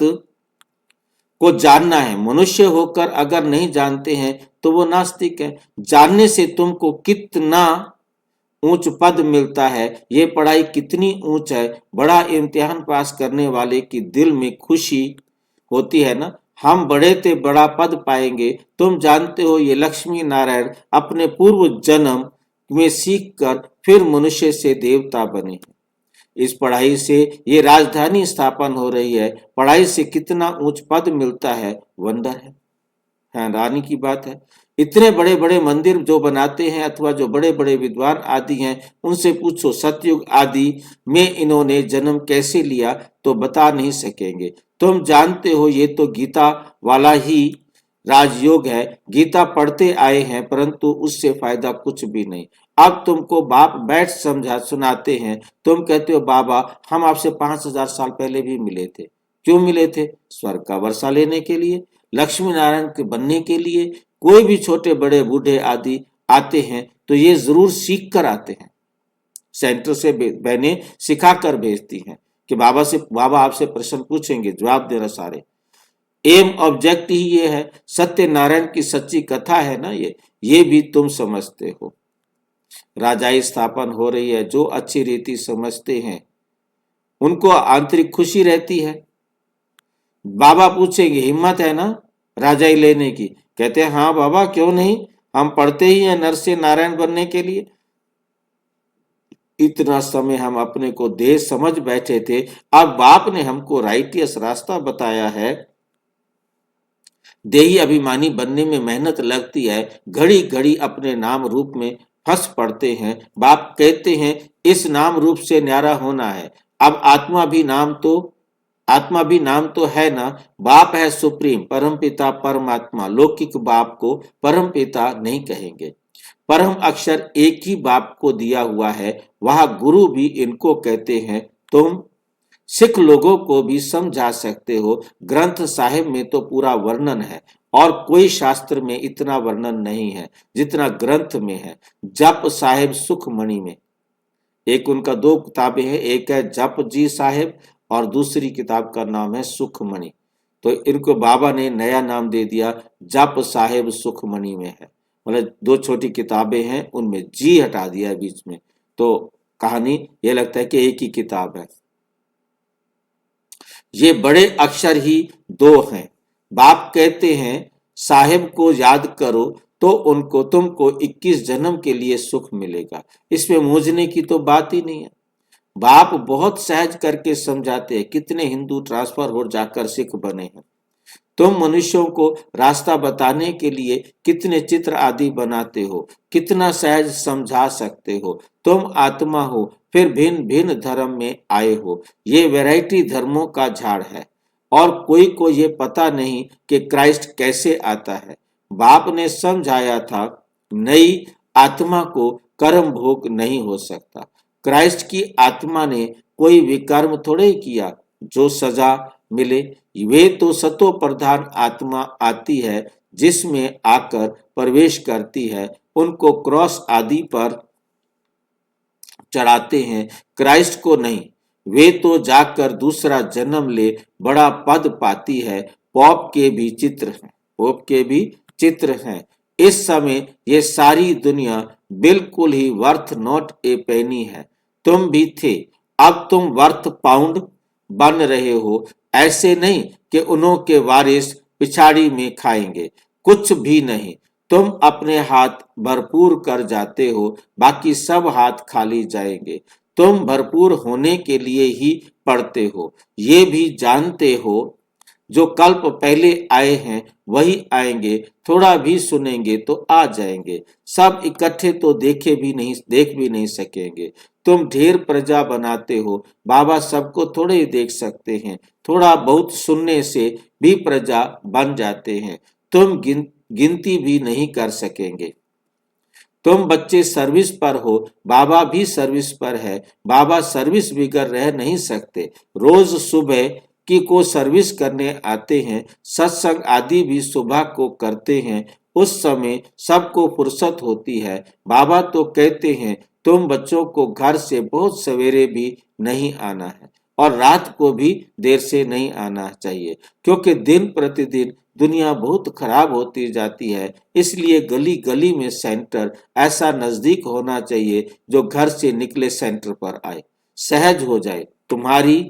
को जानना है। मनुष्य होकर अगर नहीं जानते हैं तो वो नास्तिक है। जानने से तुमको कितना ऊंच पद मिलता है, ये पढ़ाई कितनी ऊंच है, बड़ा इम्तिहान पास करने वाले की दिल में खुशी होती है ना। हम बड़े थे, बड़ा पद पाएंगे। तुम जानते हो ये लक्ष्मी नारायण अपने पूर्व जन्म में सीख कर फिर मनुष्य से देवता बने। इस पढ़ाई से ये राजधानी स्थापन हो रही है। पढ़ाई से कितना ऊंच पद मिलता है, वंडर है, हैरानी की बात है। इतने बड़े बड़े मंदिर जो बनाते हैं अथवा जो बड़े बड़े विद्वान आदि हैं, उनसे पूछो सतयुग आदि में इन्होंने जन्म कैसे लिया तो बता नहीं सकेंगे। तुम जानते हो ये तो गीता वाला ही राजयोग है। गीता पढ़ते आए हैं परंतु उससे फायदा कुछ भी नहीं। अब तुमको बाप बैठ समझा सुनाते हैं, तुम कहते हो बाबा हम आपसे 5000 साल पहले भी मिले थे। क्यों मिले थे? स्वर्ग का वर्षा लेने के लिए, लक्ष्मी नारायण के बनने के लिए। कोई भी छोटे बड़े बूढ़े आदि आते हैं तो ये जरूर सीख कर आते हैं। सेंटर से बहनें सिखा कर भेजती हैं कि बाबा आपसे प्रश्न पूछेंगे, जवाब देना सारे। एम ऑब्जेक्ट ही ये है, सत्यनारायण की सच्ची कथा है ना ये भी तुम समझते हो। राजाई स्थापन हो रही है, जो अच्छी रीति समझते हैं उनको आंतरिक खुशी रहती है। बाबा पूछेंगे हिम्मत है ना राजाई लेने की? कहते हैं हाँ बाबा क्यों नहीं, हम पढ़ते ही हैं नर से नारायण बनने के लिए। इतना समय हम अपने को देह समझ बैठे थे, अब बाप ने हमको राइटियस रास्ता बताया है। देही अभिमानी बनने में मेहनत लगती है, घड़ी घड़ी अपने नाम रूप में फंस पड़ते हैं। बाप कहते हैं इस नाम रूप से न्यारा होना है। अब आत्मा भी नाम तो है ना। बाप है सुप्रीम, परमपिता परमात्मा। लौकिक बाप को परमपिता नहीं कहेंगे। परम अक्षर एक ही बाप को दिया हुआ है, वह गुरु भी इनको कहते हैं। तुम सिख लोगों को भी समझा सकते हो। ग्रंथ साहिब में तो पूरा वर्णन है और कोई शास्त्र में इतना वर्णन नहीं है जितना ग्रंथ में है। जप साहिब सुखमणि में, एक उनका 2 किताबें हैं, एक है जप जी साहिब और दूसरी किताब का नाम है सुखमणि। तो इनको बाबा ने नया नाम दे दिया, जप साहिब सुखमणि में है। मतलब 2 छोटी किताबें हैं, उनमें जी हटा दिया है बीच में, तो कहानी ये लगता है कि एक ही किताब है। ये बड़े अक्षर ही 2 हैं। बाप कहते हैं साहिब को याद करो तो तुमको 21 जन्म के लिए सुख मिलेगा। इसमें मूझने की तो बात ही नहीं है। बाप बहुत सहज करके समझाते हैं। कितने हिंदू ट्रांसफर हो जाकर सिख बने हैं। तुम मनुष्यों को रास्ता बताने के लिए कितने चित्र आदि बनाते हो, कितना सहज समझा सकते हो। तुम आत्मा हो, फिर भिन्न भिन्न धर्म में आए हो। ये वैरायटी धर्मों का झाड़ है और कोई को ये पता नहीं कि क्राइस्ट कैसे आता है। बाप ने समझाया था नई आत्मा को कर्म भोग नहीं हो सकता। क्राइस्ट की आत्मा ने कोई विकर्म थोड़े किया जो सजा मिले। वे तो सतो प्रधान आत्मा आती है जिसमें आकर प्रवेश करती है, उनको क्रॉस आदि पर चढ़ाते हैं, क्राइस्ट को नहीं। वे तो जाकर दूसरा जन्म ले बड़ा पद पाती है। पॉप के भी चित्र हैं। इस समय ये सारी दुनिया बिल्कुल ही वर्थ नॉट ए पेनी है। तुम भी थे, अब तुम वर्थ पाउंड बन रहे हो। ऐसे नहीं कि उन्हों के वारिस पिछाड़ी में खाएंगे, कुछ भी नहीं। तुम अपने हाथ भरपूर कर जाते हो, बाकी सब हाथ खाली जाएंगे। तुम भरपूर होने के लिए ही पढ़ते हो, ये भी जानते हो जो कल्प पहले आए हैं वही आएंगे। थोड़ा भी सुनेंगे तो आ जाएंगे। सब इकट्ठे तो देख भी नहीं सकेंगे। तुम ढेर प्रजा बनाते हो, बाबा सबको थोड़े ही देख सकते हैं। थोड़ा बहुत सुनने से भी प्रजा बन जाते हैं। तुम गिनती भी नहीं कर सकेंगे। तुम बच्चे सर्विस पर हो, बाबा भी सर्विस पर है। बाबा सर्विस बिगड़ रह नहीं सकते। रोज सुबह की को सर्विस करने आते हैं। सत्संग आदि भी सुबह को करते हैं। उस समय सबको फुर्सत होती है। बाबा तो कहते हैं तुम बच्चों को घर से बहुत सवेरे भी नहीं आना है और रात को भी देर से नहीं आना चाहिए, क्योंकि दिन प्रतिदिन दुनिया बहुत खराब होती जाती है। इसलिए गली गली में सेंटर ऐसा नजदीक होना चाहिए जो घर से निकले सेंटर पर आए, सहज हो जाए, तुम्हारी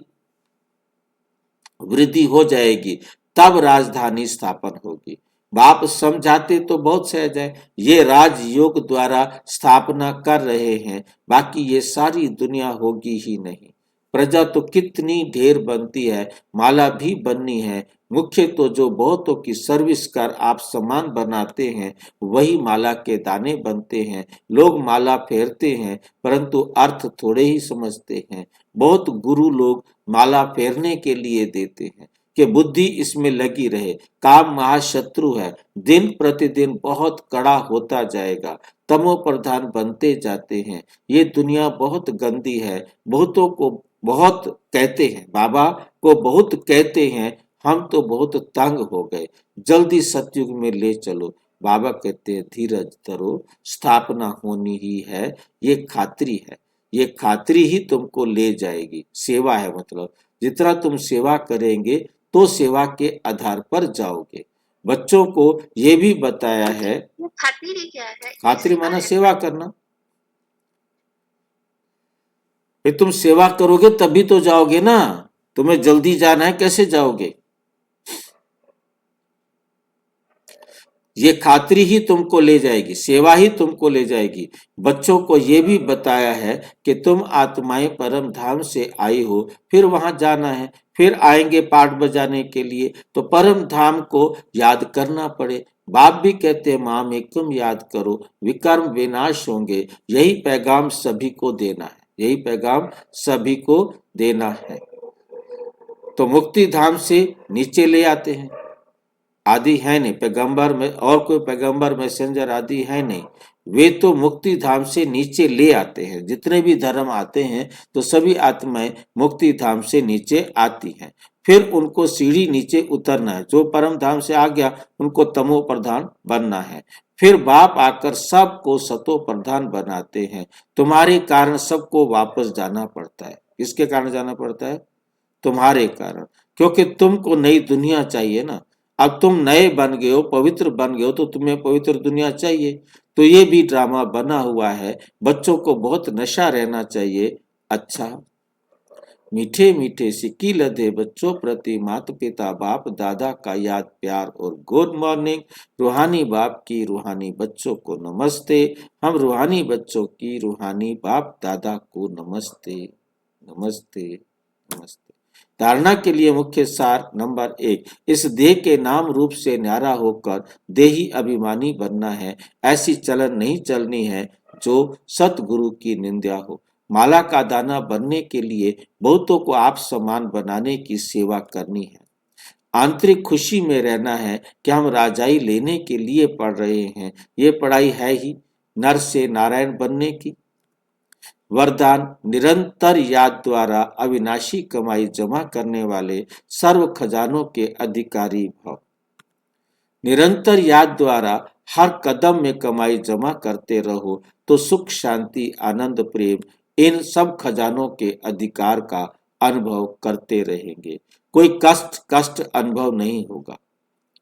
वृद्धि हो जाएगी, तब राजधानी स्थापन होगी। बाप समझाते तो बहुत सहज है, ये राजयोग द्वारा स्थापना कर रहे हैं, बाकी ये सारी दुनिया होगी ही नहीं। प्रजा तो कितनी ढेर बनती है, माला भी बननी है। मुख्य तो जो बहुतों की सर्विस कर आप समान बनाते हैं, वही माला के दाने बनते हैं। लोग माला फेरते हैं, परंतु अर्थ थोड़े ही समझते हैं। बहुत गुरु लोग माला फेरने के लिए देते हैं कि बुद्धि इसमें लगी रहे। काम महाशत्रु है, दिन प्रतिदिन बहुत कड़ा होता जाएगा, तमो प्रधान बनते जाते हैं। ये दुनिया बहुत गंदी है। बहुतों को बहुत कहते हैं, बाबा को बहुत कहते हैं, हम तो बहुत तंग हो गए, जल्दी सतयुग में ले चलो। बाबा कहते हैं धीरज धरो, स्थापना होनी ही है, ये खातरी है, ये खातरी ही तुमको ले जाएगी। सेवा है, मतलब जितना तुम सेवा करेंगे तो सेवा के आधार पर जाओगे। बच्चों को ये भी बताया है, ये खातिरी क्या है? खातरी माना सेवा करना। फिर तुम सेवा करोगे तभी तो जाओगे ना, तुम्हें जल्दी जाना है, कैसे जाओगे? ये खातरी ही तुमको ले जाएगी, सेवा ही तुमको ले जाएगी। बच्चों को ये भी बताया है कि तुम आत्माएं परम धाम से आई हो, फिर वहां जाना है, फिर आएंगे पाठ बजाने के लिए, तो परम धाम को याद करना पड़े। बाप भी कहते हैं माम एकम याद करो, विकर्म विनाश होंगे। यही पैगाम सभी को देना है, यही पैगाम सभी को देना है। तो मुक्ति धाम से नीचे ले आते हैं, आदि है नहीं, पैगंबर में और कोई पैगंबर मैसेंजर आदि है नहीं, वे तो मुक्ति धाम से नीचे ले आते हैं। जितने भी धर्म आते हैं तो सभी आत्माएं मुक्ति धाम से नीचे आती हैं। फिर उनको सीढ़ी नीचे उतरना है, जो परम धाम से आ गया उनको तमो प्रधान बनना है। फिर बाप आकर सबको सतो प्रधान बनाते हैं। तुम्हारे कारण सबको वापस जाना पड़ता है। किसके कारण जाना पड़ता है? तुम्हारे कारण, क्योंकि तुमको नई दुनिया चाहिए ना। अब तुम नए बन गए हो, पवित्र बन गए हो, तो तुम्हें पवित्र दुनिया चाहिए। तो ये भी ड्रामा बना हुआ है। बच्चों को बहुत नशा रहना चाहिए। अच्छा, मीठे मीठे सिक्की लदे बच्चों प्रति माता पिता बाप दादा का याद प्यार और गुड मॉर्निंग। रूहानी बाप की रूहानी बच्चों को नमस्ते। हम रूहानी बच्चों की रूहानी बाप दादा को नमस्ते नमस्ते नमस्ते। धारणा के लिए मुख्य सार नंबर 1, इस देह के नाम रूप से न्यारा होकर देही अभिमानी बनना है। ऐसी चलन नहीं चलनी है जो सतगुरु की निंदा हो। माला का दाना बनने के लिए बहुतों को आप समान बनाने की सेवा करनी है। आंतरिक खुशी में रहना है कि हम राजाई लेने के लिए पढ़ रहे हैं। ये पढ़ाई है ही नर से नारायण बनने की। वरदान, निरंतर याद द्वारा अविनाशी कमाई जमा करने वाले सर्व खजानों के अधिकारी भव। निरंतर याद द्वारा हर कदम में कमाई जमा करते रहो तो सुख शांति आनंद प्रेम इन सब खजानों के अधिकार का अनुभव करते रहेंगे। कोई कष्ट अनुभव नहीं होगा,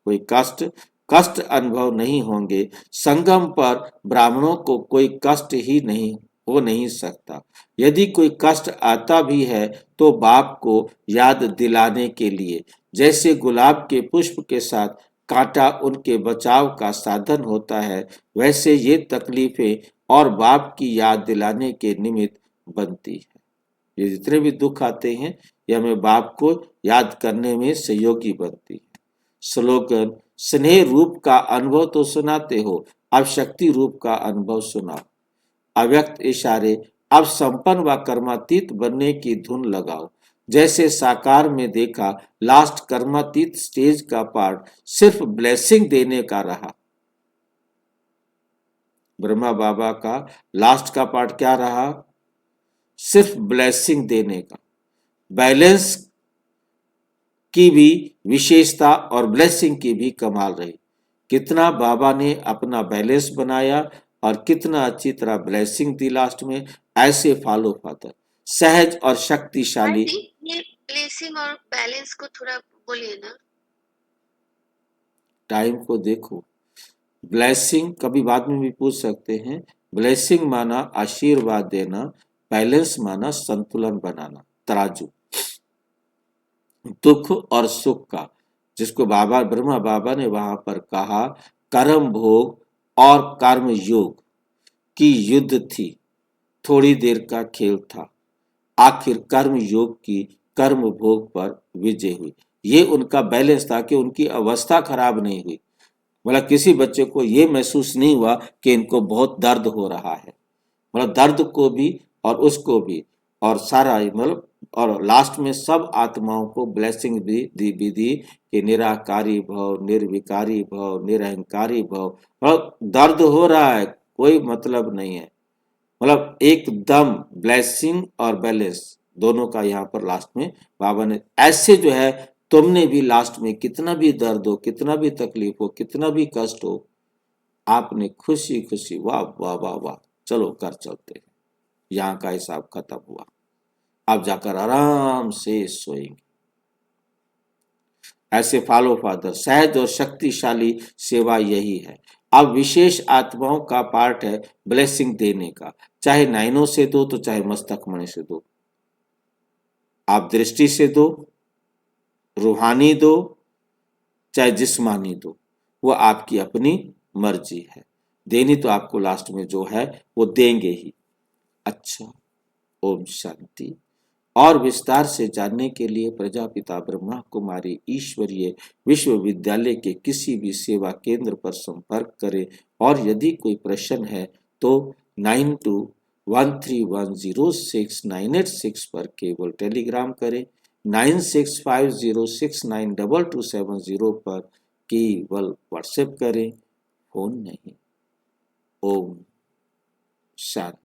कोई कष्ट अनुभव नहीं होंगे। संगम पर ब्राह्मणों को कोई कष्ट ही नहीं हो नहीं सकता। यदि कोई कष्ट आता भी है तो बाप को याद दिलाने के लिए। जैसे गुलाब के पुष्प के साथ कांटा उनके बचाव का साधन होता है, वैसे ये तकलीफें और बाप की याद दिलाने के निमित्त बनती है। ये जितने भी दुख आते हैं ये हमें बाप को याद करने में सहयोगी बनती है। स्लोगन, स्नेह रूप का अनुभव तो सुनाते हो, अब शक्ति रूप का अनुभव सुनाओ। अव्यक्त इशारे, अब संपन्न व कर्मातीत बनने की धुन लगाओ। जैसे साकार में देखा, लास्ट कर्मातीत स्टेज का पार्ट सिर्फ ब्लेसिंग देने का रहा। ब्रह्मा बाबा का लास्ट का पार्ट क्या रहा? सिर्फ ब्लेसिंग देने का। बैलेंस की भी विशेषता और ब्लेसिंग की भी कमाल रही। कितना बाबा ने अपना बैलेंस बनाया और कितना अच्छी तरह ब्लेसिंग दी लास्ट में। ऐसे फॉलो फादर सहज और शक्तिशाली। ये ब्लेसिंग और बैलेंस को थोड़ा बोलिए ना। टाइम को देखो। ब्लेसिंग कभी बाद में भी पूछ सकते हैं। ब्लेसिंग माना आशीर्वाद देना, बैलेंस माना संतुलन बनाना, तराजू। दुख और सुख का, जिसको बाबा ब्रह्मा बाबा ने वहां पर कहा कर्म भोग और कर्म योग की युद्ध थी, थोड़ी देर का खेल था, आखिर कर्म योग की कर्म भोग पर विजय हुई। ये उनका बैलेंस था कि उनकी अवस्था खराब नहीं हुई। मतलब किसी बच्चे को ये महसूस नहीं हुआ कि इनको बहुत दर्द हो रहा है। मतलब दर्द को भी और उसको भी और सारा मतलब और लास्ट में सब आत्माओं को ब्लेसिंग भी दी कि निराकारी भव, निर्विकारी भव, निरहंकारी भव। मतलब दर्द हो रहा है, कोई मतलब नहीं है। मतलब एकदम ब्लेसिंग और बैलेंस दोनों का यहाँ पर लास्ट में बाबा ने ऐसे जो है, तुमने भी लास्ट में कितना भी दर्द हो, कितना भी तकलीफ हो, कितना भी कष्ट हो, आपने खुशी खुशी वाह वाह वाह वाह चलो कर चलते हैं। यहाँ का हिसाब खत्म हुआ, अब जाकर आराम से सोएंगे। ऐसे फॉलो फादर सहज और शक्तिशाली सेवा यही है। अब विशेष आत्माओं का पार्ट है ब्लेसिंग देने का, चाहे नाइनों से दो तो चाहे मस्तक मणि से दो, आप दृष्टि से दो, रूहानी दो, चाहे जिस्मानी दो, वो आपकी अपनी मर्जी है। देनी तो आपको लास्ट में जो है वो देंगे ही। अच्छा, ओम शांति। और विस्तार से जानने के लिए प्रजापिता ब्रह्मा कुमारी ईश्वरीय विश्वविद्यालय के किसी भी सेवा केंद्र पर संपर्क करें और यदि कोई प्रश्न है तो 9213106986 पर केवल टेलीग्राम करें, 9650692270 पर केवल व्हाट्सएप करें, फोन नहीं। ओम शांति।